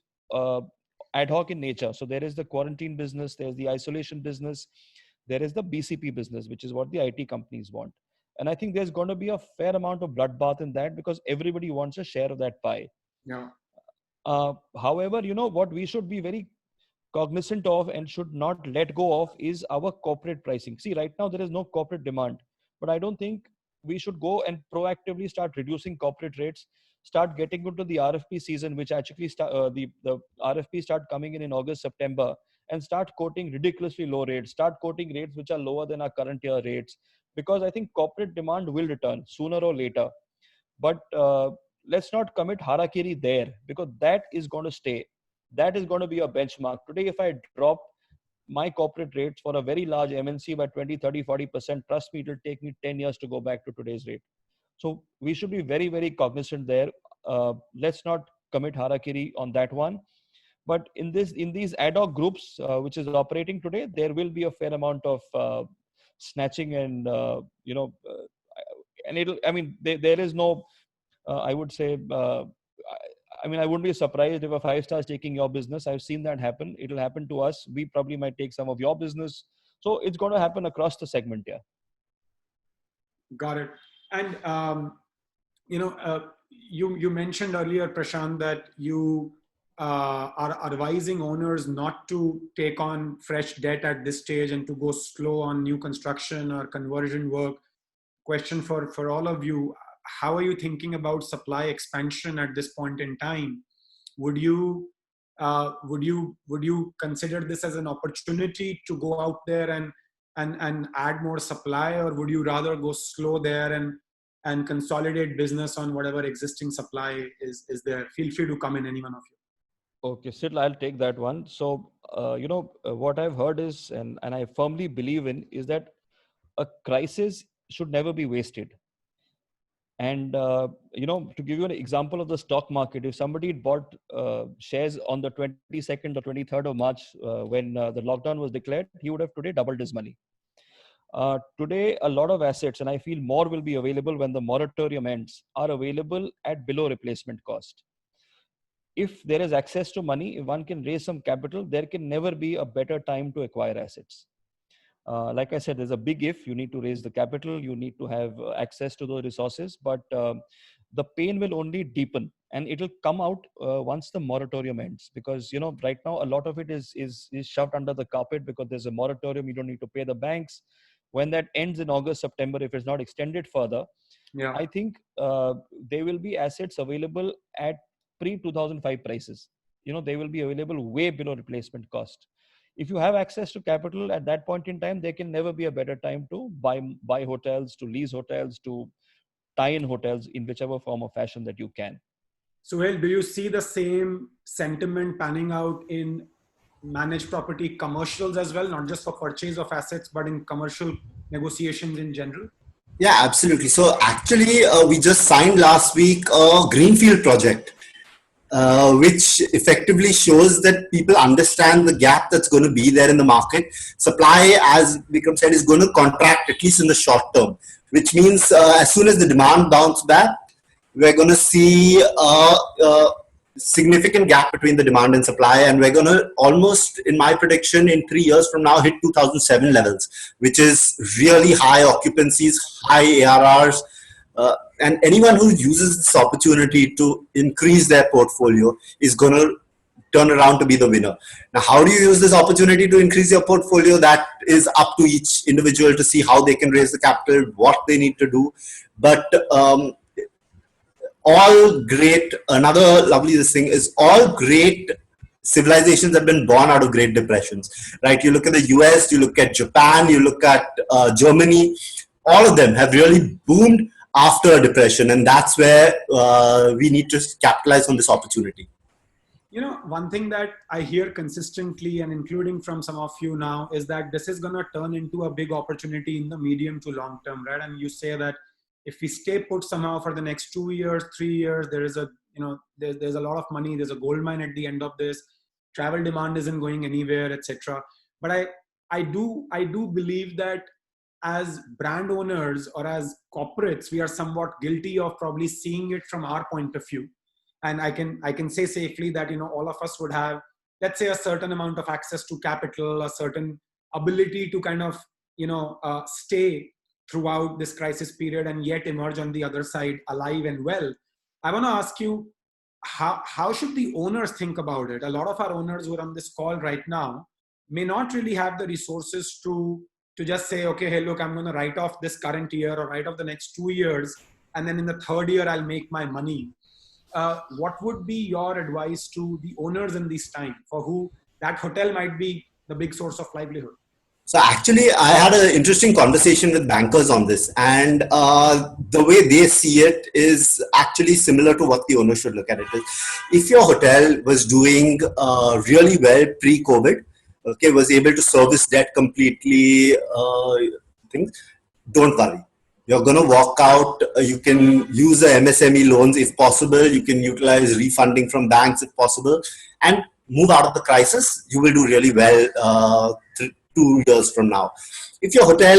ad hoc in nature. So there is the quarantine business, there's the isolation business, there is the BCP business, which is what the IT companies want. And I think there's going to be a fair amount of bloodbath in that because everybody wants a share of that pie. Yeah. However, what we should be very cognizant of and should not let go of is our corporate pricing. See, right now there is no corporate demand, but I don't think we should go and proactively start reducing corporate rates, start getting into the RFP season, which actually the RFP start coming in August, September, and start quoting ridiculously low rates, start quoting rates which are lower than our current year rates, because I think corporate demand will return sooner or later. But let's not commit harakiri there, because that is going to stay. That is going to be a benchmark. Today, if I drop my corporate rates for a very large MNC by 20, 30, 40%, trust me, it will take me 10 years to go back to today's rate. So we should be very, very cognizant there. Let's not commit harakiri on that one. But in these ad hoc groups, which is operating today, there will be a fair amount of snatching and, there is no, I would say, I wouldn't be surprised if a 5-star is taking your business. I've seen that happen. It'll happen to us. We probably might take some of your business. So it's going to happen across the segment here. Got it. And, you mentioned earlier, Prashant, that you are advising owners not to take on fresh debt at this stage and to go slow on new construction or conversion work. Question for all of you. How are you thinking about supply expansion at this point in time? Would you consider this as an opportunity to go out there and add more supply, or would you rather go slow there and consolidate business on whatever existing supply is there? Feel free to come in, any one of you. Okay, Sid, I'll take that one. So, what I've heard is, and I firmly believe in, is that a crisis should never be wasted. And, to give you an example of the stock market, if somebody bought shares on the 22nd or 23rd of March, when the lockdown was declared, he would have today doubled his money. Today, a lot of assets, and I feel more will be available when the moratorium ends, are available at below replacement cost. If there is access to money, if one can raise some capital, there can never be a better time to acquire assets. Like I said, there's a big if. You need to raise the capital, you need to have access to those resources, but the pain will only deepen, and it'll come out once the moratorium ends. Because right now a lot of it is shoved under the carpet because there's a moratorium. You don't need to pay the banks. When that ends in August, September, if it's not extended further, yeah, I think there will be assets available at pre-2005 prices. They will be available way below replacement cost. If you have access to capital at that point in time, there can never be a better time to buy hotels, to lease hotels, to tie in hotels in whichever form or fashion that you can. Suhail, do you see the same sentiment panning out in managed property commercials as well, not just for purchase of assets, but in commercial negotiations in general? Yeah, absolutely. So actually, we just signed last week a greenfield project which effectively shows that people understand the gap that's going to be there in the market. Supply, as Vikram said, is going to contract at least in the short term, which means as soon as the demand bounces back, we're going to see a significant gap between the demand and supply, and we're going to almost, in my prediction, in 3 years from now, hit 2007 levels, which is really high occupancies, high ARRs, and anyone who uses this opportunity to increase their portfolio is going to turn around to be the winner. Now, how do you use this opportunity to increase your portfolio? That is up to each individual to see how they can raise the capital, what they need to do. But all great, another lovely this thing is all great civilizations have been born out of great depressions, right? You look at the US, you look at Japan, you look at Germany, all of them have really boomed after a depression, and that's where we need to capitalize on this opportunity. You know, one thing that I hear consistently and including from some of you now is that this is going to turn into a big opportunity in the medium to long term, right? And you say that if we stay put somehow for the next 2 years, 3 years, there is a, you know, there's a lot of money, there's a gold mine at the end of this. Travel demand isn't going anywhere, etc. But I do believe that as brand owners or as corporates, we are somewhat guilty of probably seeing it from our point of view. And I can say safely that, you know, all of us would have, let's say, a certain amount of access to capital, a certain ability to kind of, you know, stay throughout this crisis period and yet emerge on the other side alive and well. I want to ask you, how should the owners think about it? A lot of our owners who are on this call right now may not really have the resources to just say, okay, hey, look, I'm going to write off this current year or write off the next 2 years, and then in the third year, I'll make my money. What would be your advice to the owners in this time for who that hotel might be the big source of livelihood? So actually, I had an interesting conversation with bankers on this, and the way they see it is actually similar to what the owner should look at it. If your hotel was doing really well pre-COVID, okay, was able to service debt completely, don't worry. You're going to walk out. You can use the MSME loans if possible. You can utilize refunding from banks if possible, and move out of the crisis. You will do really well 2 years from now. If your hotel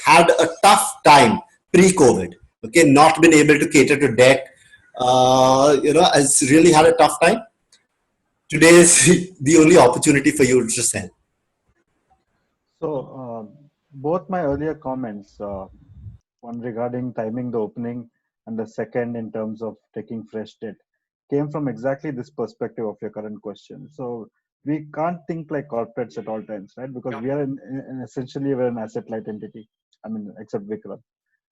had a tough time pre-COVID, okay, not been able to cater to debt, has really had a tough time, today is the only opportunity for you to sell. So both my earlier comments, one regarding timing the opening and the second in terms of taking fresh debt, came from exactly this perspective of your current question. So we can't think like corporates at all times, right? Because we are essentially we're an asset-light entity. I mean, except Vikram,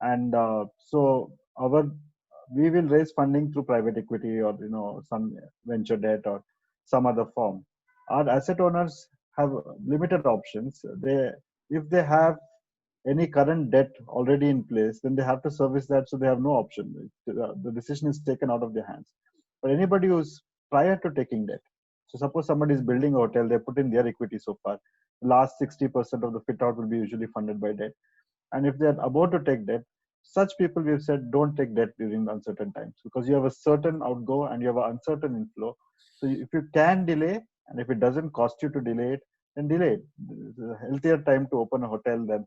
and so we will raise funding through private equity or some venture debt or some other form. Our asset owners have limited options. If they have any current debt already in place, then they have to service that, so they have no option. The decision is taken out of their hands. But anybody who's prior to taking debt, so suppose somebody is building a hotel, they put in their equity so far. The last 60% of the fit out will be usually funded by debt. And if they're about to take debt, such people we've said don't take debt during uncertain times, because you have a certain outgo and you have an uncertain inflow. So if you can delay, and if it doesn't cost you to delay it, then delay it. It's a healthier time to open a hotel than.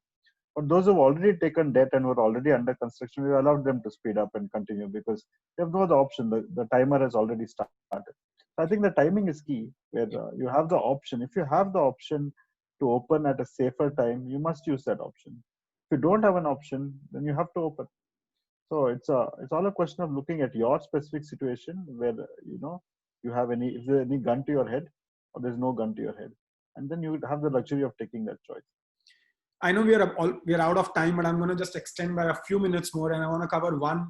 But those who've already taken debt and were already under construction, we allowed them to speed up and continue because they have no other option. The timer has already started. So I think the timing is key, where you have the option. If you have the option to open at a safer time, you must use that option. If you don't have an option, then you have to open. So it's all a question of looking at your specific situation, where you have is there any gun to your head, or there's no gun to your head, and then you have the luxury of taking that choice. I know we are out of time, but I'm going to just extend by a few minutes more, and I want to cover one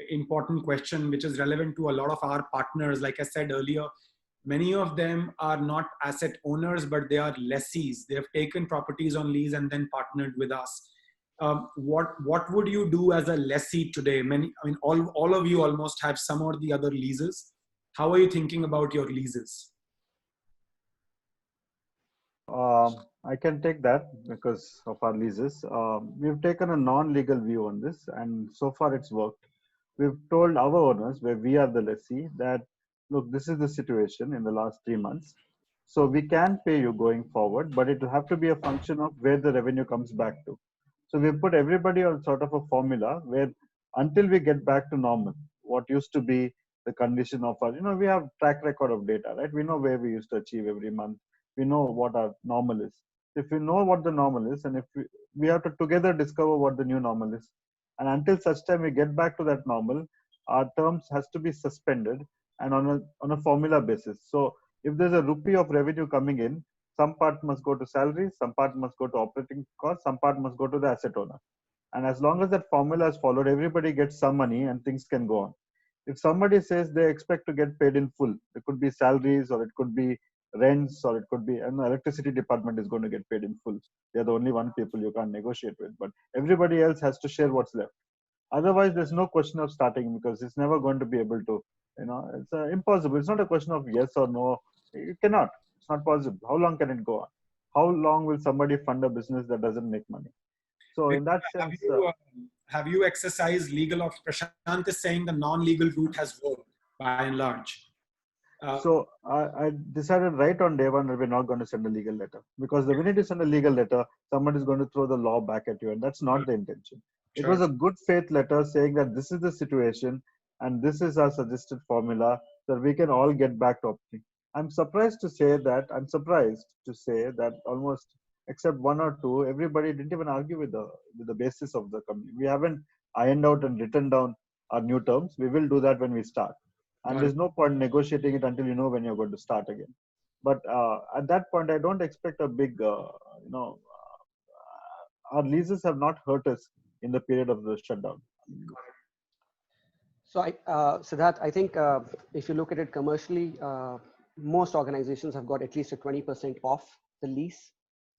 important question which is relevant to a lot of our partners. Like I said earlier, many of them are not asset owners, but they are lessees. They have taken properties on lease and then partnered with us. What would you do as a lessee today? All of you almost have some or the other leases. How are you thinking about your leases? I can take that because of our leases. We've taken a non-legal view on this, and so far it's worked. we've told our owners, where we are the lessee, that look, this is the situation in the last 3 months. So we can pay you going forward, but it will have to be a function of where the revenue comes back to. So we put everybody on sort of a formula where until we get back to normal, what used to be the condition of our, we have track record of data, right? We know where we used to achieve every month. We know what our normal is. If we know what the normal is, and if we have to together discover what the new normal is. And until such time we get back to that normal, our terms has to be suspended and on a formula basis. So if there's a rupee of revenue coming in, some part must go to salaries, some part must go to operating costs, some part must go to the asset owner. And as long as that formula is followed, everybody gets some money and things can go on. If somebody says they expect to get paid in full, it could be salaries or it could be rents or it could be, and the electricity department is going to get paid in full. They're the only one people you can't negotiate with, but everybody else has to share what's left. Otherwise, there's no question of starting because it's never going to be able to, it's impossible. It's not a question of yes or no. You cannot. It's not possible. How long can it go on? How long will somebody fund a business that doesn't make money? So in that sense, have you exercised legal options? Prashant is saying the non-legal route has worked by and large. So I decided right on day one that we're not going to send a legal letter, because the minute you send a legal letter, somebody is going to throw the law back at you, and that's not the intention. It was a good faith letter saying that this is the situation and this is our suggested formula that we can all get back to operating. I'm surprised to say that almost except one or two, everybody didn't even argue with the basis of the company. We haven't ironed out and written down our new terms. We will do that when we start. And there's no point negotiating it until you know when you're going to start again. But at that point, I don't expect a big, our leases have not hurt us in the period of the shutdown. So Sidharth, I think if you look at it commercially, most organizations have got at least a 20% off the lease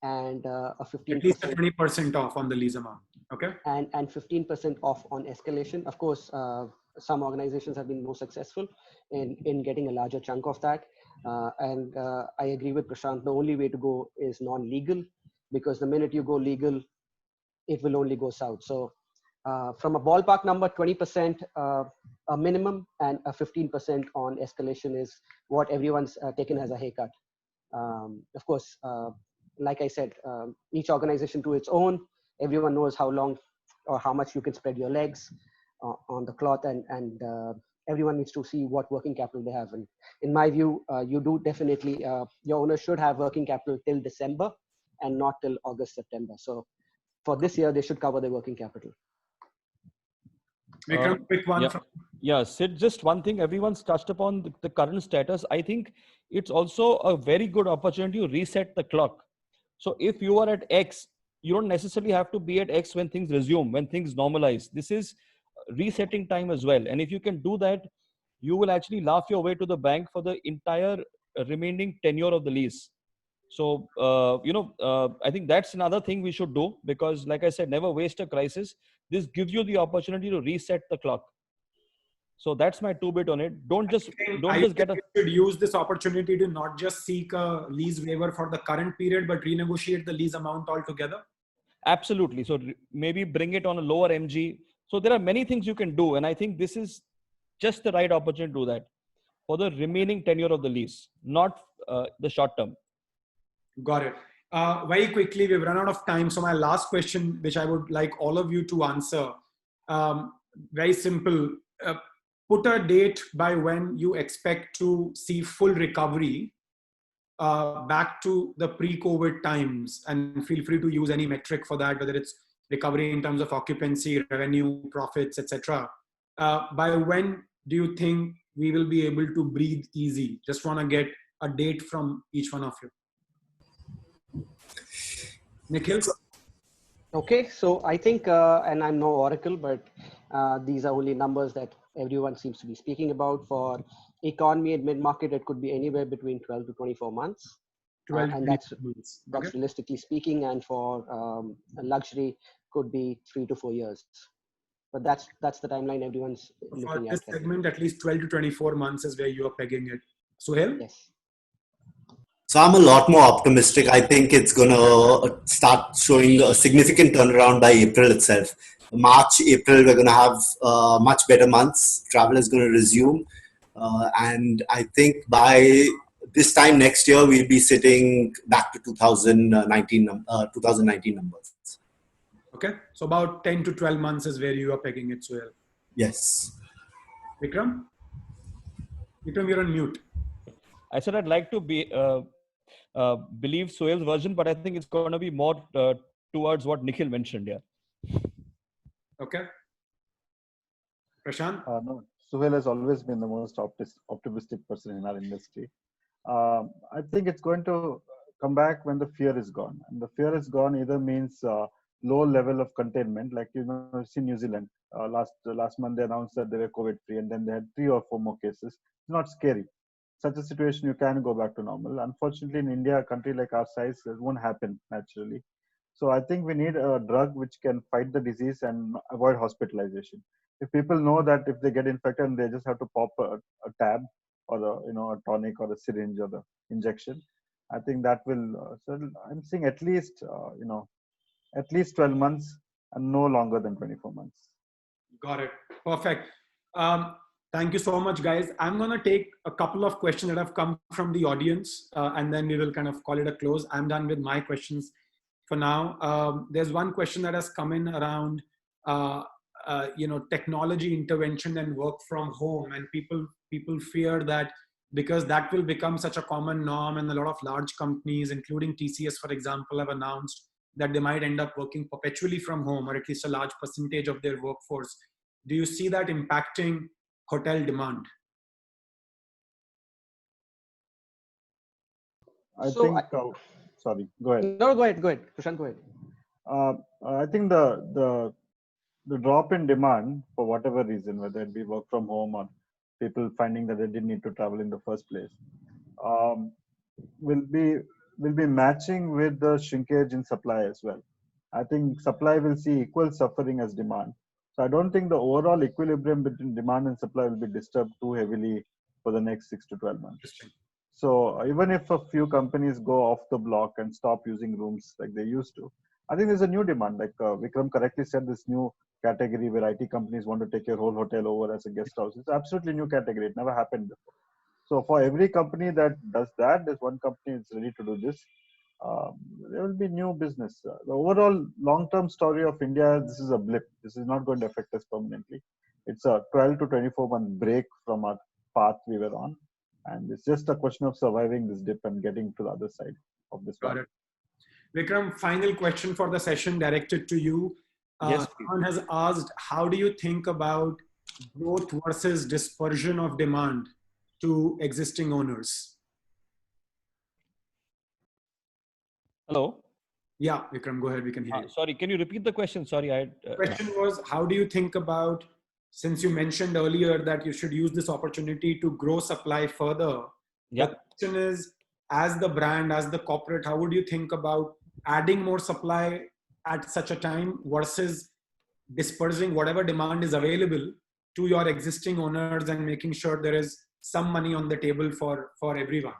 and a 15%. At least a 20% off on the lease amount. Okay. And 15% off on escalation. Of course, some organizations have been more successful in getting a larger chunk of that. And I agree with Prashant, the only way to go is non-legal, because the minute you go legal, it will only go south. So from a ballpark number, 20% a minimum and a 15% on escalation is what everyone's taken as a haircut. Of course, like I said, each organization to its own. Everyone knows how long or how much you can spread your legs on the cloth, and everyone needs to see what working capital they have. And in my view, you do definitely, your owners should have working capital till December and not till August, September. So for this year, they should cover their working capital. Vikram, quick one. Yeah, Sid, just one thing. Everyone's touched upon the current status. I think it's also a very good opportunity to reset the clock. So if you are at X, you don't necessarily have to be at X when things resume, when things normalize. This is resetting time as well. And if you can do that, you will actually laugh your way to the bank for the entire remaining tenure of the lease. So, I think that's another thing we should do, because like I said, never waste a crisis. This gives you the opportunity to reset the clock. So that's my 2-bit on it. Don't just get a... You should use this opportunity to not just seek a lease waiver for the current period, but renegotiate the lease amount altogether. Absolutely. So maybe bring it on a lower MG. So there are many things you can do. And I think this is just the right opportunity to do that for the remaining tenure of the lease, not the short term. Got it. Very quickly, we've run out of time. So my last question, which I would like all of you to answer, very simple. Put a date by when you expect to see full recovery back to the pre-COVID times, and feel free to use any metric for that, whether it's recovery in terms of occupancy, revenue, profits, etc. By when do you think we will be able to breathe easy? Just want to get a date from each one of you. Nikhil? Okay, so I think, and I'm no oracle, but these are only numbers that everyone seems to be speaking about. For economy and mid-market, it could be anywhere between 12 to 24 months. And that's realistically speaking. And for luxury, could be 3 to 4 years. But that's the timeline everyone's looking at. For this segment, at least 12 to 24 months is where you are pegging it. Suhail? Yes. So I'm a lot more optimistic. I think it's going to start showing a significant turnaround by April itself. March, April, we're going to have much better months. Travel is going to resume. And I think by this time next year, we'll be sitting back to 2019 numbers. Okay. So about 10 to 12 months is where you are pegging it, Suhail. Yes. Vikram? Vikram, you're on mute. I said I'd like to believe Suhail's version, but I think it's going to be more towards what Nikhil mentioned. Yeah. Okay. Prashant? No, Suhail has always been the most optimistic person in our industry. I think it's going to come back when the fear is gone. And the fear is gone either means low level of containment, like see New Zealand. Last month they announced that they were COVID free, and then they had 3 or 4 more cases. It's not scary. Such a situation you can go back to normal. Unfortunately, in India, a country like our size, it won't happen naturally. So I think we need a drug which can fight the disease and avoid hospitalization. If people know that if they get infected and they just have to pop a tab or a tonic or a syringe or the injection, I think that will. So I'm seeing at least at least 12 months and no longer than 24 months. Got it. Perfect. Thank you so much, guys. I'm going to take a couple of questions that have come from the audience, and then we will kind of call it a close. I'm done with my questions for now. There's one question that has come in around, technology intervention and work from home, and people fear that because that will become such a common norm, and a lot of large companies, including TCS, for example, have announced that they might end up working perpetually from home, or at least a large percentage of their workforce. Do you see that impacting hotel demand? Sorry, go ahead. No, go ahead. Prashant, go ahead. I think the drop in demand, for whatever reason, whether it be work from home or people finding that they didn't need to travel in the first place, will be matching with the shrinkage in supply as well. I think supply will see equal suffering as demand. So I don't think the overall equilibrium between demand and supply will be disturbed too heavily for the next 6 to 12 months. So even if a few companies go off the block and stop using rooms like they used to, I think there's a new demand. Like Vikram correctly said, this new category where IT companies want to take your whole hotel over as a guest house. It's absolutely new category. It never happened before. So for every company that does that, there's one company that's ready to do this. There will be new business. The overall long-term story of India, this is a blip. This is not going to affect us permanently. It's a 12 to 24-month break from our path we were on. And it's just a question of surviving this dip and getting to the other side of this. Got it. Vikram, final question for the session directed to you. Yes, someone has asked, how do you think about growth versus dispersion of demand to existing owners? Hello? Yeah, Vikram, go ahead. We can hear you. Sorry, can you repeat the question? Sorry, the question was, how do you think about, since you mentioned earlier that you should use this opportunity to grow supply further? Yeah. The question is, as the brand, as the corporate, how would you think about adding more supply at such a time versus dispersing whatever demand is available to your existing owners and making sure there is some money on the table for everyone?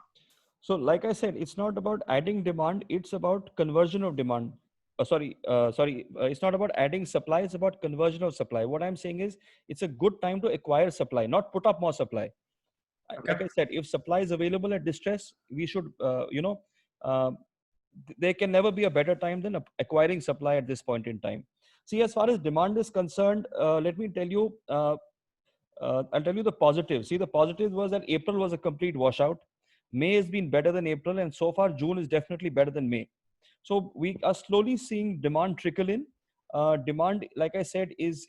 So like I said, it's not about adding demand, it's about conversion of demand. It's not about adding supply, it's about conversion of supply. What I'm saying is, it's a good time to acquire supply, not put up more supply. Okay. Like I said, if supply is available at distress, we should, there can never be a better time than acquiring supply at this point in time. See, as far as demand is concerned, let me tell you, I'll tell you the positives. See, the positive was that April was a complete washout. May has been better than April, and so far June is definitely better than May. So we are slowly seeing demand trickle in. Demand, like I said, is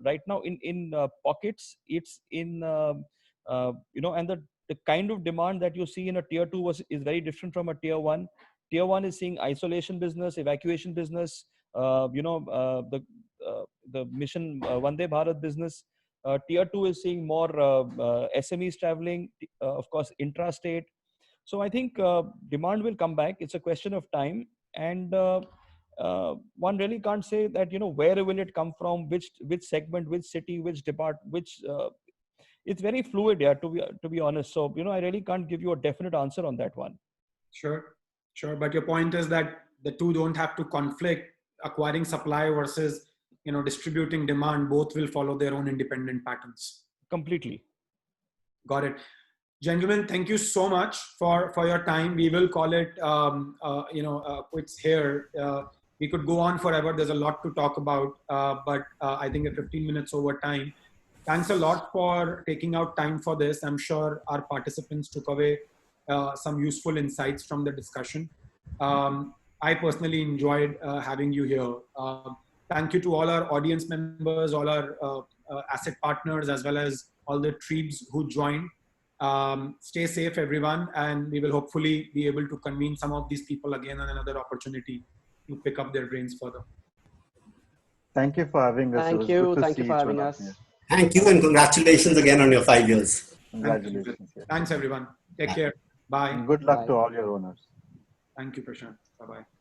right now in pockets. It's in and the kind of demand that you see in a tier 2 is very different from a tier 1. Tier 1 is seeing isolation business, evacuation business, the mission Vande Bharat business. Tier 2 is seeing more SMEs traveling, of course, intrastate. So I think demand will come back. It's a question of time. And one really can't say that, where will it come from, which segment, which city, which department, it's very fluid, yeah, to be honest. So, I really can't give you a definite answer on that one. Sure. But your point is that the two don't have to conflict, acquiring supply versus distributing demand, both will follow their own independent patterns. Completely. Got it. Gentlemen, thank you so much for your time. We will call it, quits here. We could go on forever. There's a lot to talk about, but I think 15 minutes over time. Thanks a lot for taking out time for this. I'm sure our participants took away some useful insights from the discussion. I personally enjoyed having you here. Thank you to all our audience members, all our asset partners, as well as all the Treebs who joined. Stay safe, everyone, and we will hopefully be able to convene some of these people again on another opportunity to pick up their brains further. Thank you for having us. Thank you. Thank you for having us. Thank you, and congratulations again on your 5 years. Congratulations. Thanks, everyone. Take care. Bye. And good luck Bye. to all your owners. Thank you, Prashant. Bye-bye.